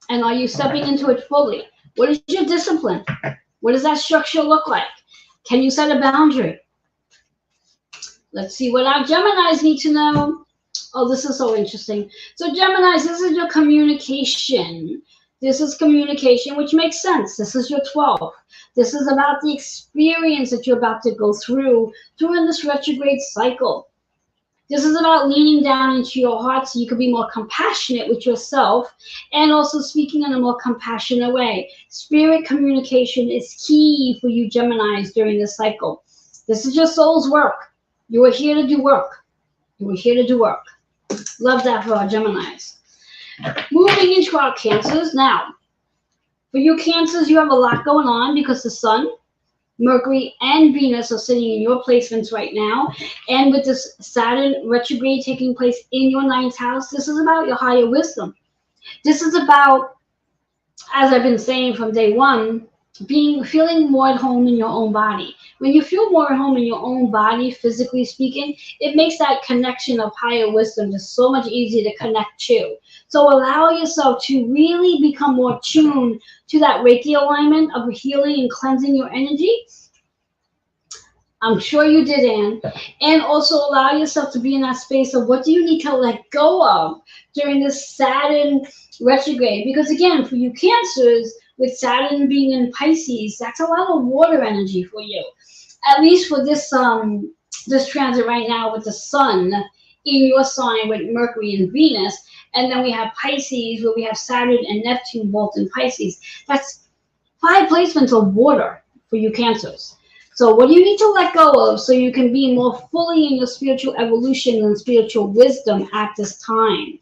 And are you stepping into it fully? What is your discipline? What does that structure look like? Can you set a boundary? Let's see what our Geminis need to know. Oh, this is so interesting. So Geminis, this is your communication. This is communication, which makes sense. This is your 12th. This is about the experience that you're about to go through during this retrograde cycle. This is about leaning down into your heart so you can be more compassionate with yourself, and also speaking in a more compassionate way. Spirit communication is key for you Geminis during this cycle. This is your soul's work. You are here to do work. You are here to do work. Love that for our Geminis. Moving into our Cancers. Now, for you Cancers, you have a lot going on because the Sun, Mercury, and Venus are sitting in your placements right now. And with this Saturn retrograde taking place in your 9th house, this is about your higher wisdom. This is about, as I've been saying from day one, feeling more at home in your own body. When you feel more at home in your own body, physically speaking, it makes that connection of higher wisdom just so much easier to connect to. So allow yourself to really become more tuned to that Reiki alignment of healing and cleansing your energy. I'm sure you did, Anne. And also allow yourself to be in that space of what do you need to let go of during this Saturn retrograde. Because again, for you Cancers, with Saturn being in Pisces, that's a lot of water energy for you. At least for this this transit right now with the Sun in your sign with Mercury and Venus. And then we have Pisces where we have Saturn and Neptune both in Pisces. That's 5 placements of water for you Cancers. So what do you need to let go of so you can be more fully in your spiritual evolution and spiritual wisdom at this time?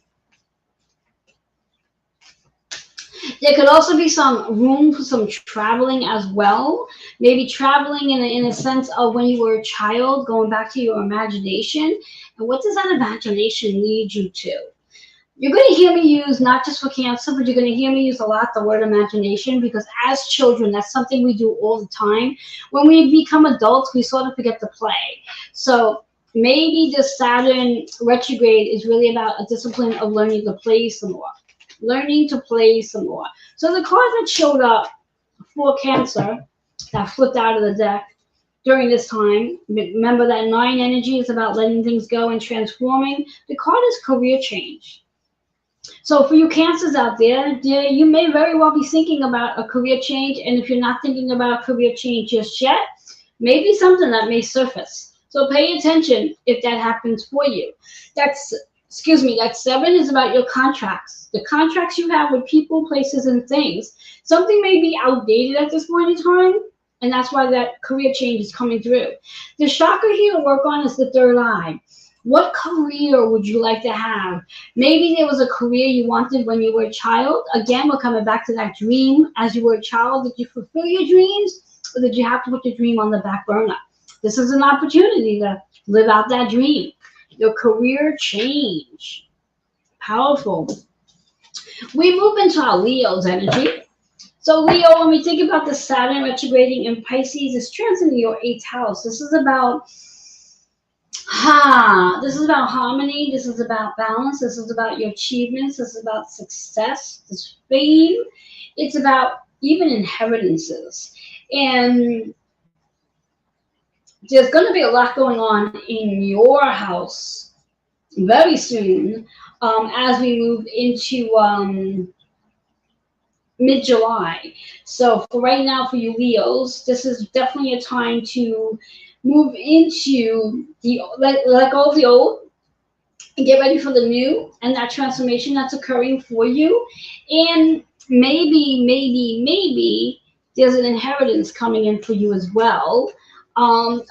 There could also be some room for some traveling as well. Maybe traveling in a sense of when you were a child, going back to your imagination. And what does that imagination lead you to? You're going to hear me use, not just for Cancer, but you're going to hear me use a lot the word imagination, because as children, that's something we do all the time. When we become adults, we sort of forget to play. So maybe the Saturn retrograde is really about a discipline of learning to play some more. learning to play some more. So the card that showed up for Cancer, that flipped out of the deck during this time, remember that 9 energy is about letting things go and transforming. The card is career change. So for you Cancers out there, you may very well be thinking about a career change, and if you're not thinking about a career change just yet, maybe something that may surface. So pay attention if that happens for you. That 7 is about your contracts. The contracts you have with people, places, and things. Something may be outdated at this point in time, and that's why that career change is coming through. The chakra here to work on is the third eye. What career would you like to have? Maybe there was a career you wanted when you were a child. Again, we're coming back to that dream as you were a child. Did you fulfill your dreams, or did you have to put your dream on the back burner? This is an opportunity to live out that dream. Your career change. Powerful. We move into our Leo's energy. So Leo, when we think about the Saturn retrograding in Pisces, it's transiting your 8th house. This is about harmony. This is about balance. This is about your achievements. This is about success, this fame. It's about even inheritances. And there's going to be a lot going on in your house very soon as we move into mid-July. So for right now, for you Leos, this is definitely a time to move into let go of the old and get ready for the new and that transformation that's occurring for you. And maybe there's an inheritance coming in for you as well.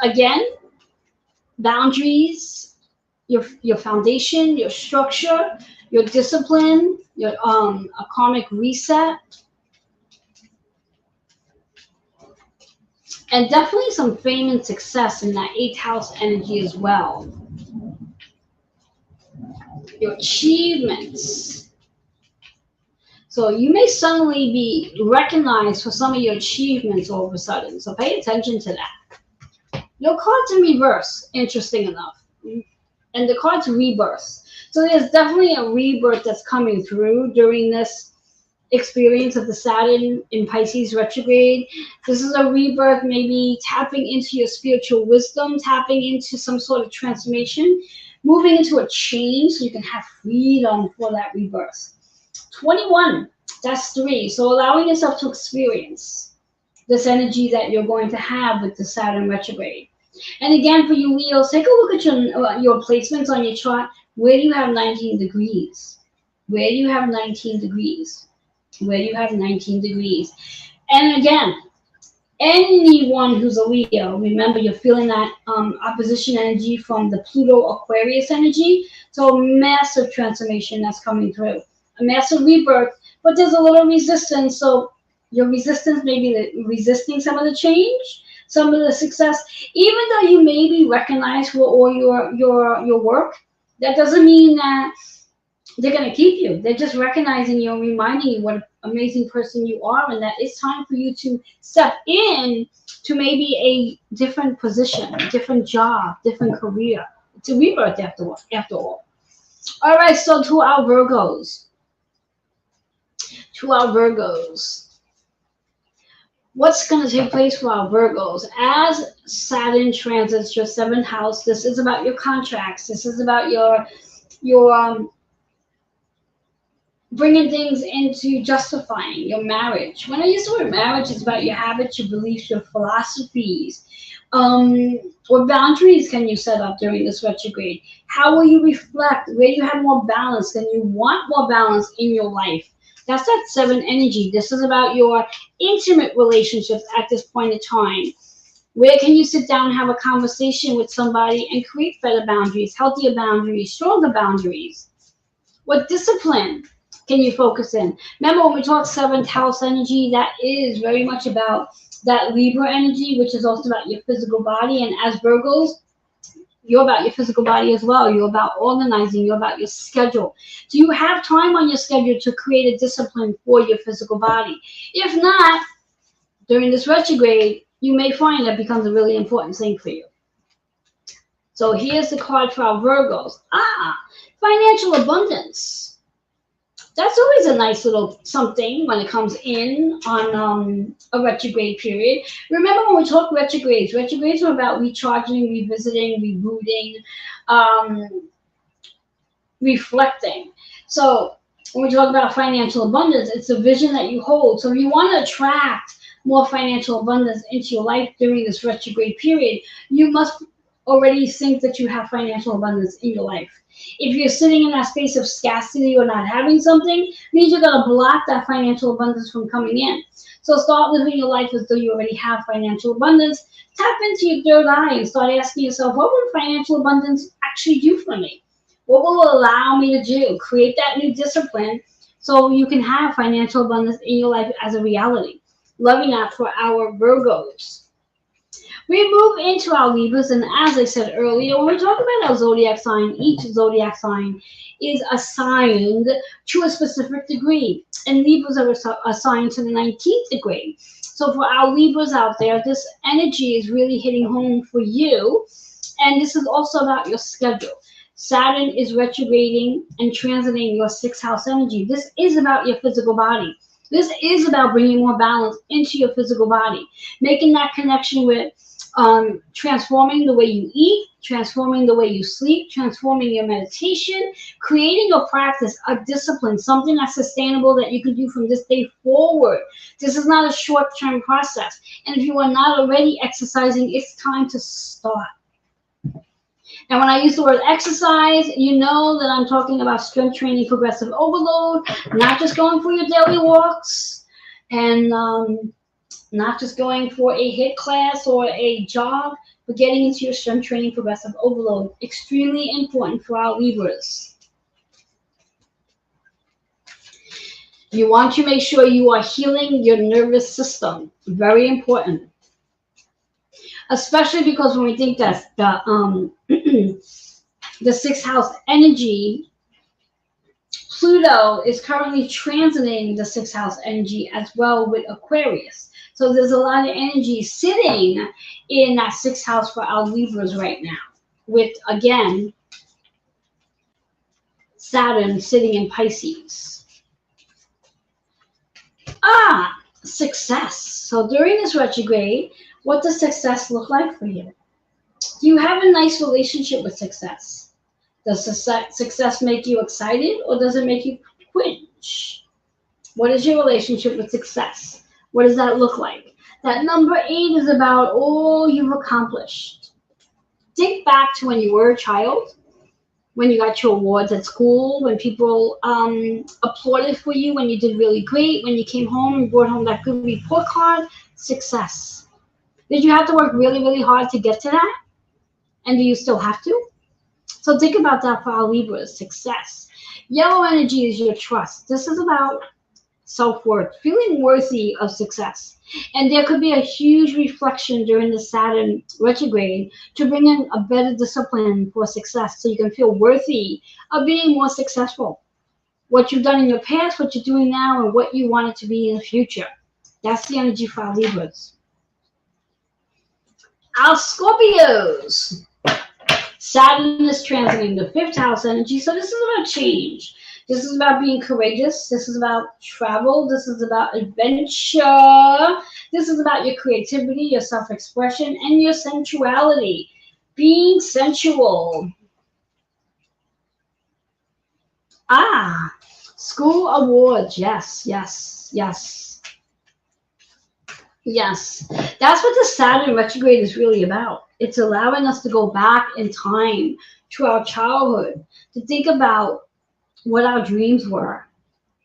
Again, boundaries, your foundation, your structure, your discipline, your a karmic reset, and definitely some fame and success in that 8th house energy as well. Your achievements. So you may suddenly be recognized for some of your achievements all of a sudden. So pay attention to that. Your card's in reverse, interesting enough. And the card's rebirth. So there's definitely a rebirth that's coming through during this experience of the Saturn in Pisces retrograde. This is a rebirth, maybe tapping into your spiritual wisdom, tapping into some sort of transformation, moving into a change so you can have freedom for that rebirth. 21, that's 3. So allowing yourself to experience this energy that you're going to have with the Saturn retrograde. And again, for you Leos, take a look at your placements on your chart. Where do you have 19 degrees? Where do you have 19 degrees? Where do you have 19 degrees? And again, anyone who's a Leo, remember you're feeling that opposition energy from the Pluto Aquarius energy. So massive transformation that's coming through. A massive rebirth, but there's a little resistance. So your resistance may be resisting some of the change, some of the success. Even though you may be recognized for all your work, that doesn't mean that they're going to keep you. They're just recognizing you and reminding you what an amazing person you are, and that it's time for you to step in to maybe a different position, a different job, different career. It's a rebirth after all. All right, so to our Virgos. What's going to take place for our Virgos? As Saturn transits your 7th house, this is about your contracts. This is about your bringing things into justifying your marriage. When I use the word marriage, it's about your habits, your beliefs, your philosophies. What boundaries can you set up during this retrograde? How will you reflect? Where you have more balance? Then you want more balance in your life. That's that 7 energy. This is about your intimate relationships at this point in time. Where can you sit down and have a conversation with somebody and create better boundaries, healthier boundaries, stronger boundaries? What discipline can you focus in? Remember when we talk 7th house energy, that is very much about that Libra energy, which is also about your physical body. And as Virgos, you're about your physical body as well. You're about organizing. You're about your schedule. Do you have time on your schedule to create a discipline for your physical body? If not, during this retrograde, you may find that becomes a really important thing for you. So here's the card for our Virgos. Financial abundance. That's always a nice little something when it comes in on a retrograde period. Remember when we talk retrogrades are about recharging, revisiting, rebooting, um, reflecting. So when we talk about financial abundance, it's a vision that you hold. So if you want to attract more financial abundance into your life during this retrograde period, you must already think that you have financial abundance in your life. If you're sitting in that space of scarcity or not having something, means you're going to block that financial abundance from coming in. So start living your life as though you already have financial abundance. Tap into your third eye and start asking yourself, what would financial abundance actually do for me? What will allow me to do? Create that new discipline so you can have financial abundance in your life as a reality. Loving that for our Virgos. We move into our Libras, and as I said earlier, when we talk about our zodiac sign, each zodiac sign is assigned to a specific degree, and Libras are assigned to the 19th degree. So for our Libras out there, this energy is really hitting home for you, and this is also about your schedule. Saturn is retrograding and transiting your sixth house energy. This is about your physical body. This is about bringing more balance into your physical body, making that connection with transforming the way you eat, transforming the way you sleep, transforming your meditation, creating a practice, a discipline, something that's sustainable that you can do from this day forward. This is not a short-term process. And if you are not already exercising, it's time to start. And when I use the word exercise, you know that I'm talking about strength training, progressive overload, not just going for your daily walks, and not just going for a HIIT class or a jog, but getting into your strength training, progressive overload. Extremely important for our Libras. You want to make sure you are healing your nervous system. Very important. Especially because when we think that the sixth house energy, Pluto is currently transiting the sixth house energy as well with Aquarius. So there's a lot of energy sitting in that sixth house for our Libras right now. With, again, Saturn sitting in Pisces. Success. So during this retrograde, what does success look like for you? Do you have a nice relationship with success? Does success make you excited or does it make you cringe? What is your relationship with success? What does that look like? That number 8 is about all you've accomplished. Think back to when you were a child, when you got your awards at school, when people applauded for you, when you did really great, when you came home and brought home that good report card. Success. Did you have to work really, really hard to get to that? And do you still have to? So think about that for our Libras, success. Yellow energy is your trust. This is about self-worth, feeling worthy of success. And there could be a huge reflection during the Saturn retrograde to bring in a better discipline for success so you can feel worthy of being more successful. What you've done in your past, what you're doing now, and what you want it to be in the future. That's the energy for our Libras. Our Scorpios. Saturn is transiting the fifth house energy, so this is about change. This is about being courageous. This is about travel. This is about adventure. This is about your creativity, your self-expression, and your sensuality. Being sensual. School awards. Yes, yes, yes. Yes, that's what the Saturn retrograde is really about. It's allowing us to go back in time to our childhood, to think about what our dreams were,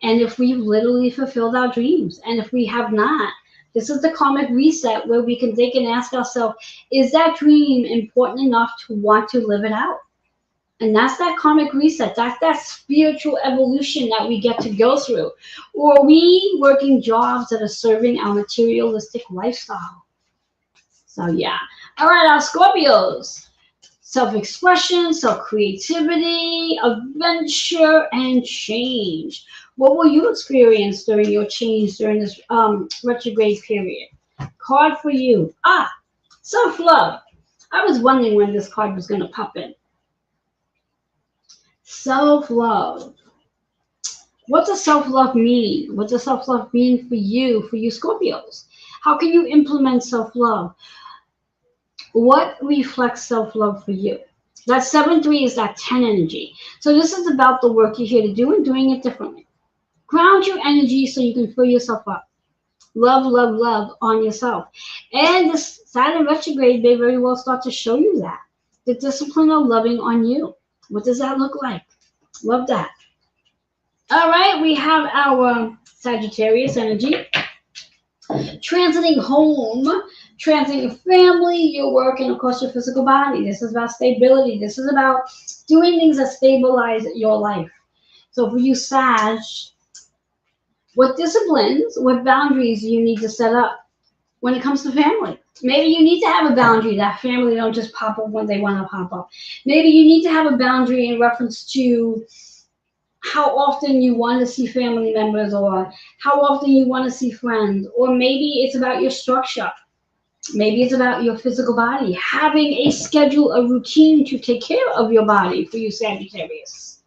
and if we've literally fulfilled our dreams. And if we have not, this is the karmic reset where we can think and ask ourselves, is that dream important enough to want to live it out? And that's that karmic reset. That's that spiritual evolution that we get to go through. Or are we working jobs that are serving our materialistic lifestyle? So yeah. All right, our Scorpios. Self-expression, self-creativity, adventure, and change. What will you experience during your change during this retrograde period? Card for you. Self-love. I was wondering when this card was going to pop in. Self-love. What does self-love mean? What does self-love mean for you Scorpios? How can you implement self-love? What reflects self-love for you? That 7-3 is that 10 energy. So this is about the work you're here to do and doing it differently. Ground your energy so you can fill yourself up. Love, love, love on yourself. And this Saturn retrograde may very well start to show you that. The discipline of loving on you. What does that look like? Love that. All right, we have our Sagittarius energy. Transiting home, transiting family, your work, and of course your physical body. This is about stability. This is about doing things that stabilize your life. So for you, Sag, what disciplines, what boundaries do you need to set up when it comes to family? Maybe you need to have a boundary that family don't just pop up when they want to pop up. Maybe you need to have a boundary in reference to how often you want to see family members or how often you want to see friends. Or maybe it's about your structure. Maybe it's about your physical body. Having a schedule, a routine to take care of your body for you Sagittarius.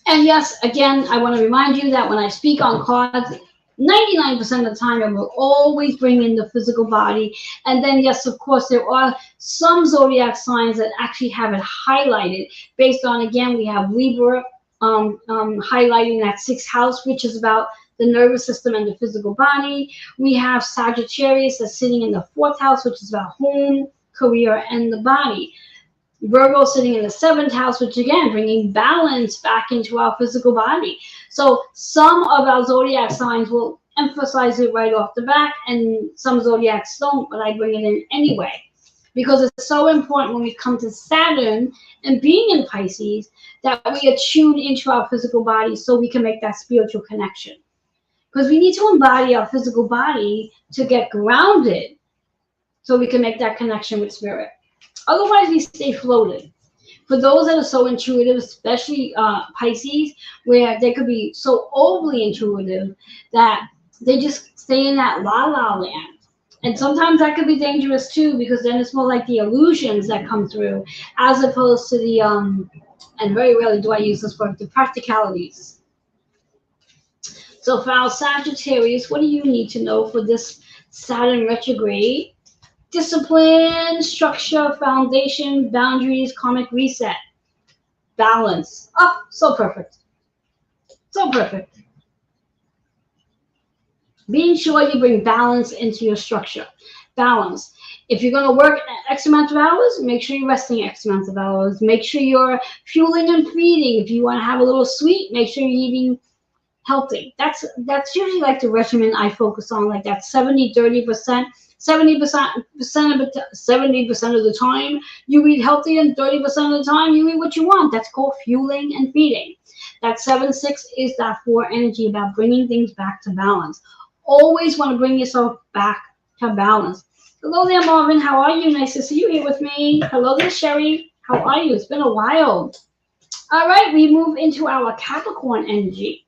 And yes, again, I want to remind you that when I speak on cards, 99% of the time I will always bring in the physical body. And then, yes, of course, there are some zodiac signs that actually have it highlighted based on, again, we have Libra highlighting that 6th house, which is about the nervous system and the physical body. We have Sagittarius that's sitting in the 4th house, which is about home, career, and the body. Virgo sitting in the 7th house, which again, bringing balance back into our physical body. So some of our zodiac signs will emphasize it right off the bat, and some zodiacs don't, but I bring it in anyway. Because it's so important when we come to Saturn and being in Pisces that we attune into our physical body so we can make that spiritual connection. Because we need to embody our physical body to get grounded so we can make that connection with spirit. Otherwise, we stay floated. For those that are so intuitive, especially Pisces, where they could be so overly intuitive that they just stay in that la-la land. And sometimes that could be dangerous too, because then it's more like the illusions that come through, as opposed to the, and very rarely do I use this word, the practicalities. So for our Sagittarius, what do you need to know for this Saturn retrograde? Discipline, structure, foundation, boundaries, karmic reset, balance. Oh, so perfect. So perfect. Being sure you bring balance into your structure. Balance. If you're going to work X amount of hours, make sure you're resting X amount of hours. Make sure you're fueling and feeding. If you want to have a little sweet, make sure you're eating healthy. That's usually like the regimen I focus on, like that 70-30%. 70% of the time you eat healthy, and 30% of the time you eat what you want. That's called fueling and feeding. That 7-6 is that 4 energy about bringing things back to balance. Always want to bring yourself back to balance. Hello there, Marvin. How are you? Nice to see you here with me. Hello there, Sherry. How are you? It's been a while. All right, we move into our Capricorn energy.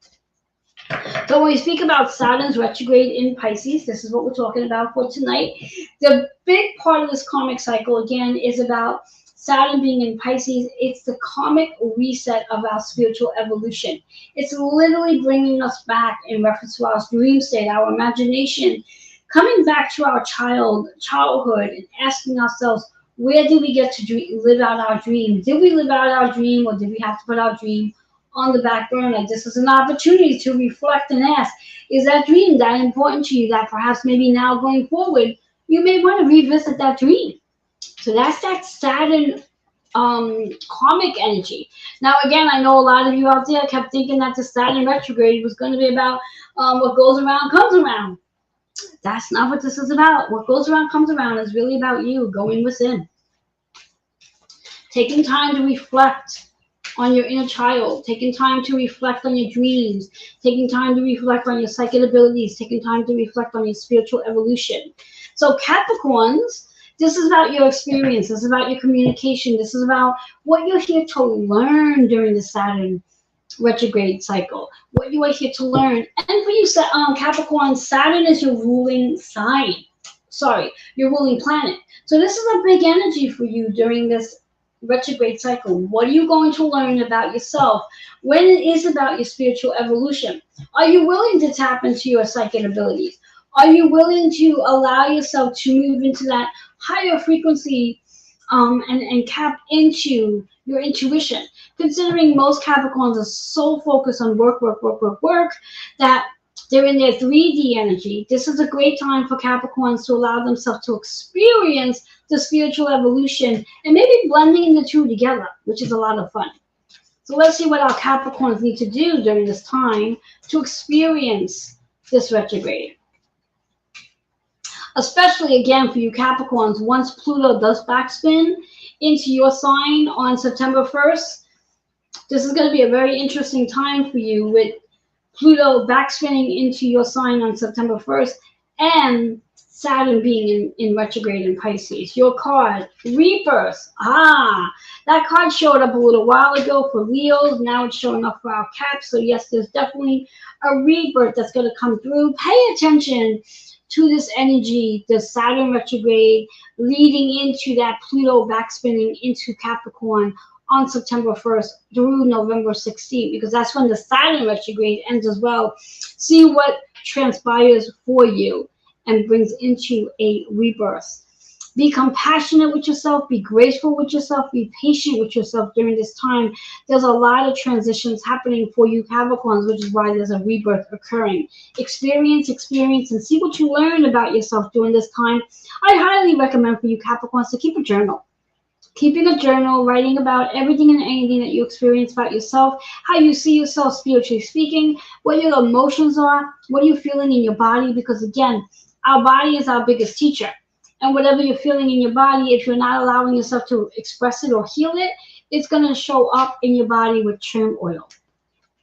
So when we speak about Saturn's retrograde in Pisces, this is what we're talking about for tonight. The big part of this karmic cycle, again, is about Saturn being in Pisces. It's the karmic reset of our spiritual evolution. It's literally bringing us back in reference to our dream state, our imagination, coming back to our childhood and asking ourselves, where did we get to live out our dream? Did we live out our dream, or did we have to put our dream on the back burner? This is an opportunity to reflect and ask, is that dream that important to you that perhaps maybe now going forward, you may want to revisit that dream? So that's that Saturn karmic energy. Now, again, I know a lot of you out there kept thinking that the Saturn retrograde was going to be about what goes around comes around. That's not what this is about. What goes around comes around is really about you going within. Taking time to reflect on your inner child, taking time to reflect on your dreams, taking time to reflect on your psychic abilities, taking time to reflect on your spiritual evolution. So Capricorns, this is about your experience. This is about your communication. This is about what you're here to learn during the Saturn retrograde cycle, what you are here to learn. And for you, Capricorn, Saturn is your ruling sign. Sorry, your ruling planet. So this is a big energy for you during this retrograde cycle. What are you going to learn about yourself when it is about your spiritual evolution? Are you willing to tap into your psychic abilities? Are you willing to allow yourself to move into that higher frequency and tap into your intuition? Considering most Capricorns are so focused on work that they're in their 3D energy. This is a great time for Capricorns to allow themselves to experience the spiritual evolution and maybe blending the two together, which is a lot of fun. So let's see what our Capricorns need to do during this time to experience this retrograde. Especially, again, for you Capricorns, once Pluto does backspin into your sign on September 1st, this is going to be a very interesting time for you with Pluto backspinning into your sign on September 1st and Saturn being in retrograde in Pisces. Your card, Rebirth. That card showed up a little while ago for Leos. Now it's showing up for our Caps. So yes, there's definitely a rebirth that's going to come through. Pay attention to this energy, the Saturn retrograde leading into that Pluto backspinning into Capricorn on September 1st through November 16th, because that's when the Saturn retrograde ends as well. See what transpires for you and brings into a rebirth. Be compassionate with yourself, be graceful with yourself, be patient with yourself during this time. There's a lot of transitions happening for you Capricorns, which is why there's a rebirth occurring. Experience, and see what you learn about yourself during this time. I highly recommend for you Capricorns to keep a journal. Keeping a journal, writing about everything and anything that you experience about yourself, how you see yourself spiritually speaking, what your emotions are, what are you feeling in your body, because again, our body is our biggest teacher. And whatever you're feeling in your body, if you're not allowing yourself to express it or heal it, it's going to show up in your body with trim oil.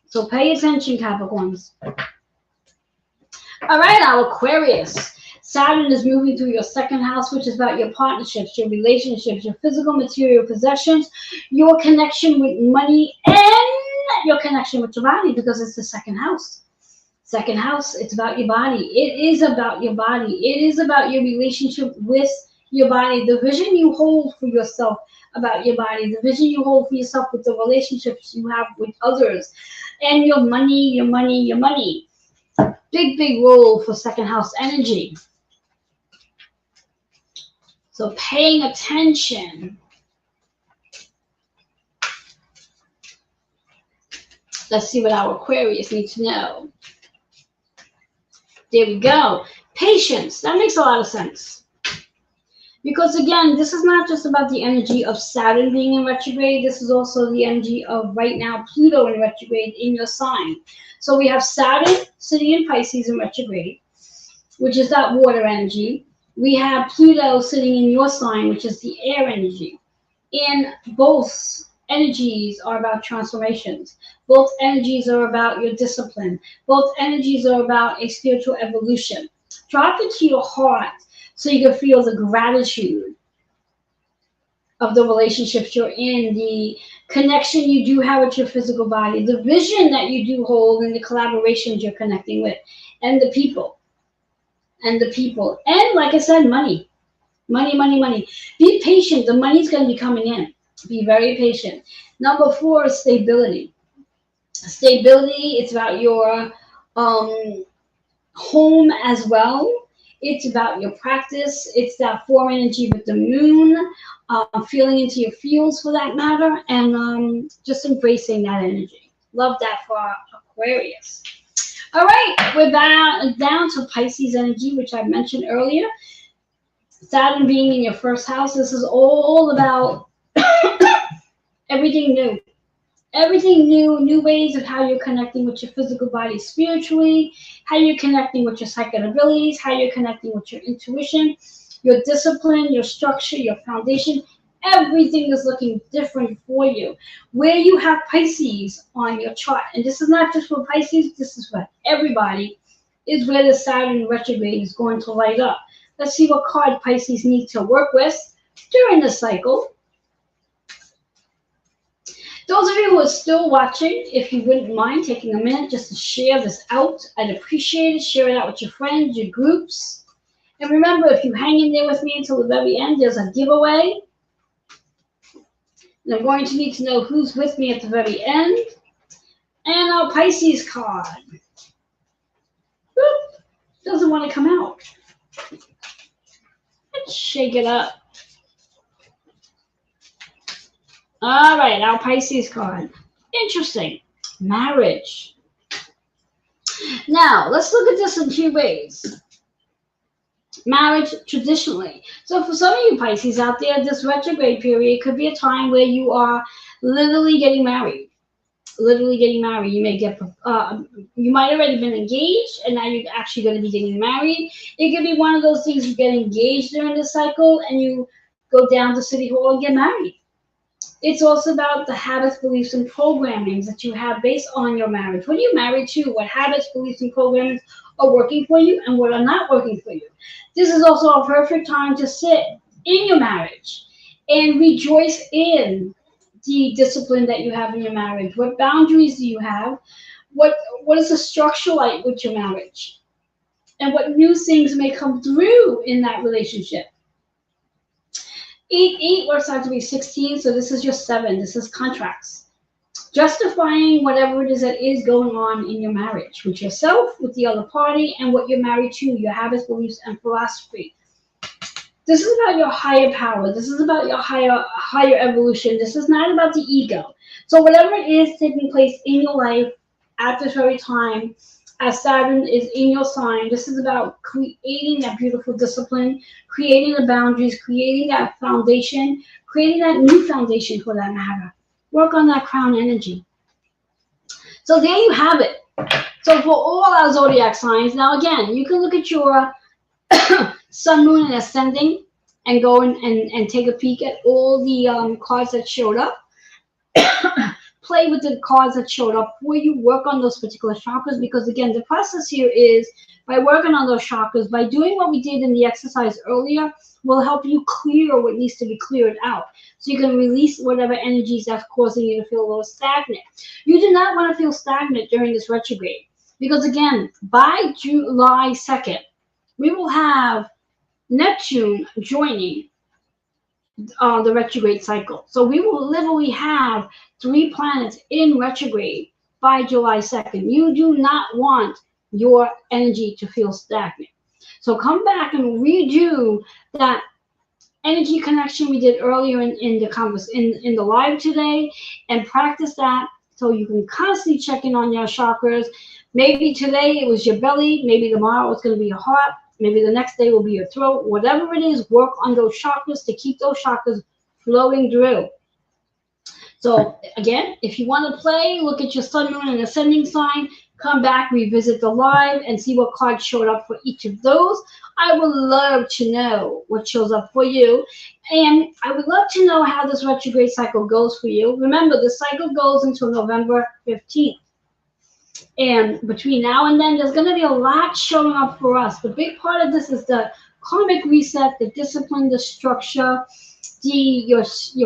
So pay attention, Capricorns. All right, our Aquarius. Saturn is moving through your second house, which is about your partnerships, your relationships, your physical material possessions, your connection with money, and your connection with your body, because it's the second house. Second house, it's about your body. It is about your body. It is about your relationship with your body, the vision you hold for yourself about your body, the vision you hold for yourself with the relationships you have with others, and your money. Big role for second house energy. So paying attention. Let's see what our Aquarius needs to know. There we go. Patience. That makes a lot of sense. Because again, this is not just about the energy of Saturn being in retrograde. This is also the energy of right now Pluto in retrograde in your sign. So we have Saturn sitting in Pisces in retrograde, which is that water energy. We have Pluto sitting in your sign, which is the air energy. And both energies are about transformations. Both energies are about your discipline. Both energies are about a spiritual evolution. Drop it to your heart so you can feel the gratitude of the relationships you're in, the connection you do have with your physical body, the vision that you do hold, and the collaborations you're connecting with, and the people. And like I said, money. Be patient. The money's going to be coming in. Be very patient. Number 4 is stability. Stability, it's about your home as well. It's about your practice. It's that 4 energy with the moon, feeling into your feels for that matter, and just embracing that energy. Love that for Aquarius. All right, we're down to Pisces energy, which I mentioned earlier. Saturn being in your first house, this is all about everything new. Everything new ways of how you're connecting with your physical body spiritually, how you're connecting with your psychic abilities, how you're connecting with your intuition, your discipline, your structure, your foundation. Everything is looking different for you. Where you have Pisces on your chart, and this is not just for Pisces, this is for everybody, is where the Saturn retrograde is going to light up. Let's see what card Pisces needs to work with during the cycle. Those of you who are still watching, if you wouldn't mind taking a minute just to share this out, I'd appreciate it. Share it out with your friends, your groups. And remember, if you hang in there with me until the very end, there's a giveaway. And I'm going to need to know who's with me at the very end. And our Pisces card. Whoop, doesn't want to come out. Let's shake it up. All right, our Pisces card. Interesting. Marriage. Now, let's look at this in two ways. Marriage traditionally. So for some of you Pisces out there, this retrograde period could be a time where you are literally getting married. Literally getting married. You may get, you might already been engaged, and now you're actually going to be getting married. It could be one of those things you get engaged during this cycle, and you go down to City Hall and get married. It's also about the habits, beliefs, and programmings that you have based on your marriage. What are you married to? What habits, beliefs, and programmings are working for you and what are not working for you? This is also a perfect time to sit in your marriage and rejoice in the discipline that you have in your marriage. What boundaries do you have? What is the structure like with your marriage? And what new things may come through in that relationship? 8 works out to be 16, so this is your 7. This is contracts. Justifying whatever it is that is going on in your marriage with yourself, with the other party, and what you're married to, your habits, beliefs, and philosophy. This is about your higher power. This is about your higher evolution. This is not about the ego. So whatever it is taking place in your life at this very time, as Saturn is in your sign, this is about creating that beautiful discipline, creating the boundaries, creating that foundation, creating that new foundation for that matter. Work on that crown energy. So there you have it. So for all our zodiac signs, now again, you can look at your sun, moon, and ascending and go and take a peek at all the cards that showed up. Play with the cards that showed up for you. Work on those particular chakras, because again, the process here is by working on those chakras, by doing what we did in the exercise earlier, will help you clear what needs to be cleared out, so you can release whatever energies that's causing you to feel a little stagnant. You do not want to feel stagnant during this retrograde, because again, by July 2nd, we will have Neptune joining the retrograde cycle. So we will literally have 3 planets in retrograde by July 2nd. You do not want your energy to feel stagnant. So come back and redo that energy connection we did earlier in the live today, and practice that so you can constantly check in on your chakras. Maybe today it was your belly, maybe tomorrow it's going to be your heart, maybe the next day will be your throat. Whatever it is, work on those chakras to keep those chakras flowing through. So again, if you want to play, look at your sun, moon, and ascending sign. Come back, revisit the live, and see what cards showed up for each of those. I would love to know what shows up for you. And I would love to know how this retrograde cycle goes for you. Remember, the cycle goes until November 15th. And between now and then, there's going to be a lot showing up for us. The big part of this is the karmic reset, the discipline, the structure, your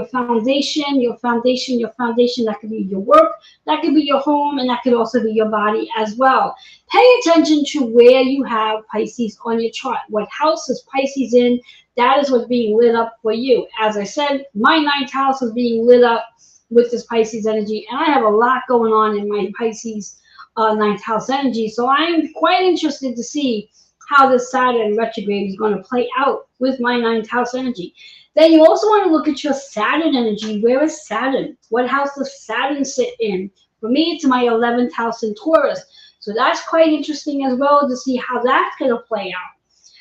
foundation. That could be your work, that could be your home, and that could also be your body as well. Pay attention to where you have Pisces on your chart. What house is Pisces in? That is what's being lit up for you. As I said, my 9th house is being lit up with this Pisces energy, and I have a lot going on in my Pisces 9th house energy. So I'm quite interested to see how this Saturn retrograde is going to play out with my 9th house energy. Then you also want to look at your Saturn energy. Where is Saturn? What house does Saturn sit in? For me, it's my 11th house in Taurus. So that's quite interesting as well to see how that's going to play out.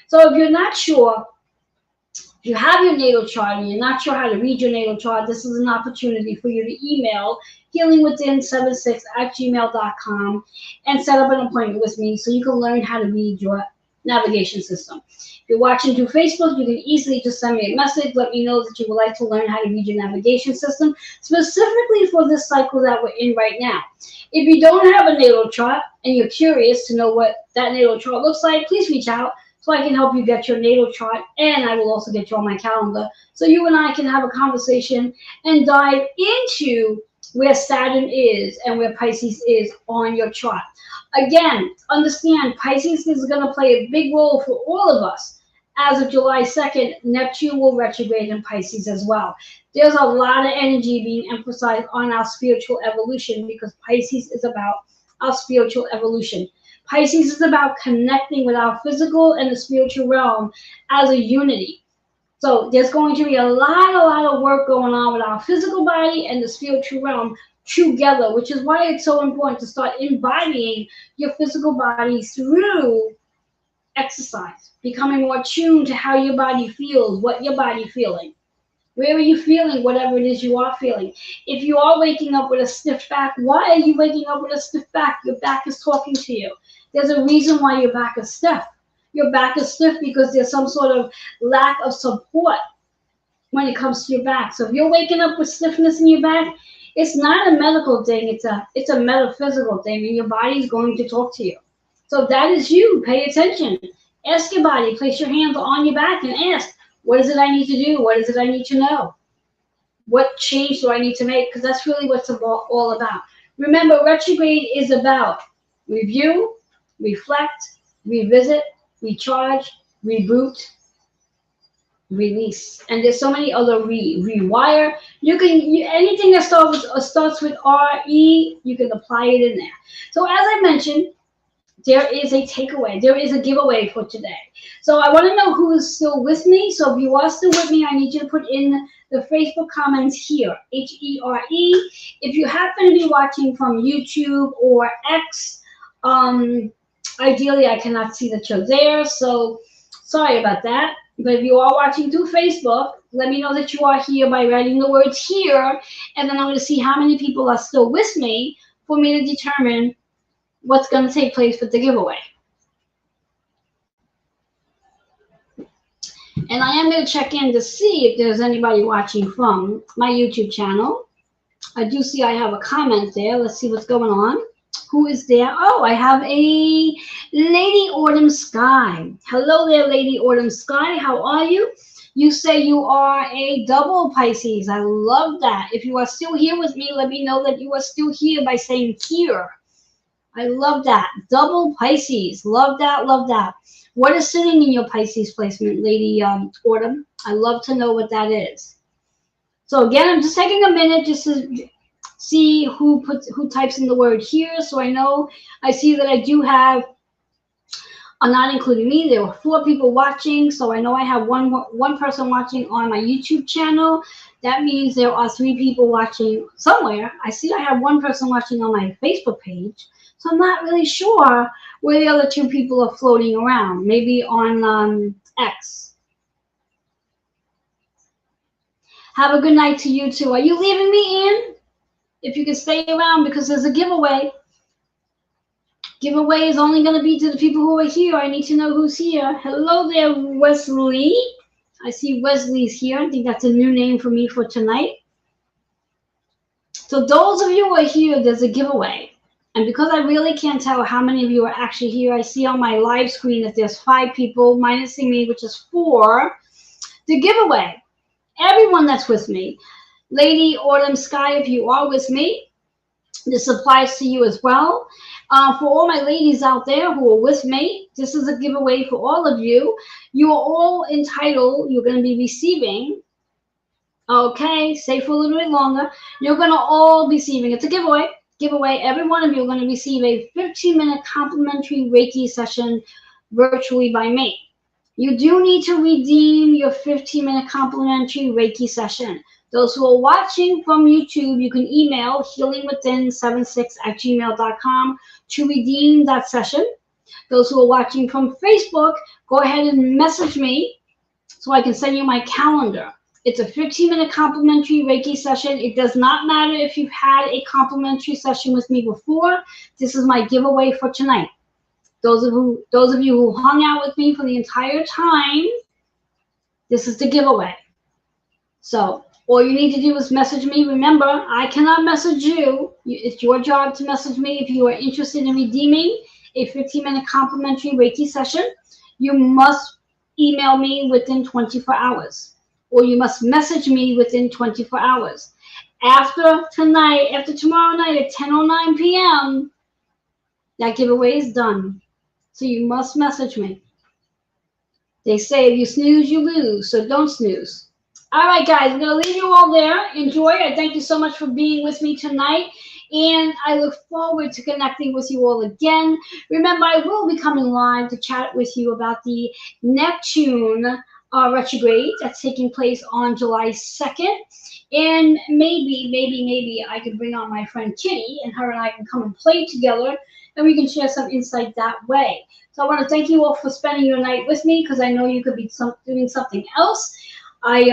So if you're not sure, if you have your natal chart and you're not sure how to read your natal chart, this is an opportunity for you to email healingwithin76@gmail.com and set up an appointment with me so you can learn how to read your navigation system. If you're watching through Facebook, you can easily just send me a message. Let me know that you would like to learn how to read your navigation system, specifically for this cycle that we're in right now. If you don't have a natal chart and you're curious to know what that natal chart looks like, please reach out so I can help you get your natal chart, and I will also get you on my calendar so you and I can have a conversation and dive into where Saturn is and where Pisces is on your chart. Again, understand, Pisces is going to play a big role for all of us as of July 2nd, Neptune will retrograde in Pisces as well. There's a lot of energy being emphasized on our spiritual evolution because Pisces is about our spiritual evolution. Pisces is about connecting with our physical and the spiritual realm as a unity. So there's going to be a lot of work going on with our physical body and the spiritual realm together, which is why it's so important to start embodying your physical body through exercise, becoming more attuned to how your body feels, what your body feeling. Where are you feeling whatever it is you are feeling? If you are waking up with a stiff back, why are you waking up with a stiff back? Your back is talking to you. There's a reason why your back is stiff. Your back is stiff because there's some sort of lack of support when it comes to your back. So if you're waking up with stiffness in your back, it's not a medical thing. It's a metaphysical thing, and your body's going to talk to you. So that is you. Pay attention. Ask your body. Place your hands on your back and ask, what is it I need to do? What is it I need to know? What change do I need to make? Because that's really what's all about. Remember, retrograde is about review, reflect, revisit, recharge, reboot, release. And there's so many other rewire. Anything that starts with R-E, you can apply it in there. So as I mentioned, there is a takeaway. There is a giveaway for today. So I want to know who is still with me. So if you are still with me, I need you to put in the Facebook comments here, H-E-R-E. If you happen to be watching from YouTube or X, ideally I cannot see that you're there. So sorry about that. But if you are watching through Facebook, let me know that you are here by writing the words here. And then I'm going to see how many people are still with me for me to determine what's going to take place with the giveaway. And I am going to check in to see if there's anybody watching from my YouTube channel. I do see I have a comment there. Let's see what's going on. Who is there? Oh, I have a Lady Autumn Sky. Hello there, Lady Autumn Sky. How are you? You say you are a double Pisces. I love that. If you are still here with me, let me know that you are still here by saying here. I love that. Double Pisces. Love that, love that. What is sitting in your Pisces placement, Lady Autumn? I love to know what that is. So again, I'm just taking a minute just to see who types in the word here. So I know, I see that I do have, not including me, there were 4 people watching. So I know I have one person watching on my YouTube channel. That means there are 3 people watching somewhere. I see I have 1 person watching on my Facebook page. So I'm not really sure where the other 2 people are floating around. Maybe on X. Have a good night to you too. Are you leaving me in? If you can stay around, because there's a giveaway. Giveaway is only going to be to the people who are here. I need to know who's here. Hello there, Wesley. I see Wesley's here. I think that's a new name for me for tonight. So those of you who are here, there's a giveaway. And because I really can't tell how many of you are actually here, I see on my live screen that there's 5 people, minusing me, which is 4. The giveaway. Everyone that's with me. Lady Autumn Sky, if you are with me, this applies to you as well. For all my ladies out there who are with me, this is a giveaway for all of you. You are all entitled, you're going to be receiving, okay, stay for a little bit longer. You're going to all be receiving, it's a giveaway. Every one of you are going to receive a 15-minute complimentary Reiki session virtually by me. You do need to redeem your 15-minute complimentary Reiki session. Those who are watching from YouTube, you can email healingwithin76@gmail.com to redeem that session. Those who are watching from Facebook, go ahead and message me so I can send you my calendar. It's a 15-minute complimentary Reiki session. It does not matter if you've had a complimentary session with me before. This is my giveaway for tonight. Those of you who hung out with me for the entire time, this is the giveaway. So all you need to do is message me. Remember, I cannot message you. It's your job to message me if you are interested in redeeming a 15-minute complimentary Reiki session. You must email me within 24 hours. Or you must message me within 24 hours. After tomorrow night at 10:09 p.m., that giveaway is done. So you must message me. They say if you snooze, you lose, so don't snooze. All right, guys, I'm going to leave you all there. Enjoy. I thank you so much for being with me tonight, and I look forward to connecting with you all again. Remember, I will be coming live to chat with you about the Neptune retrograde that's taking place on July 2nd. And maybe I could bring on my friend Kitty, and her and I can come and play together, and we can share some insight that way. So I want to thank you all for spending your night with me, because I know you could be doing something else. I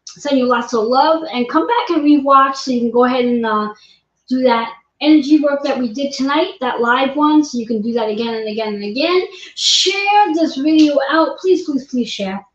send you lots of love, and come back and rewatch so you can go ahead and do that energy work that we did tonight, that live one, so you can do that again and again and again. Share this video out. Please, please, please share.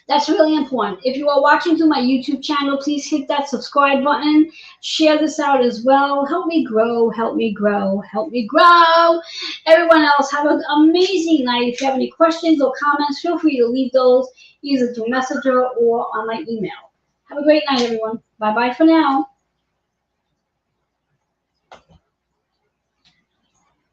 That's really important. If you are watching through my YouTube channel, please hit that subscribe button. Share this out as well. Help me grow, help me grow, help me grow. Everyone else, have an amazing night. If you have any questions or comments, feel free to leave those either through Messenger or on my email. Have a great night, everyone. Bye-bye for now.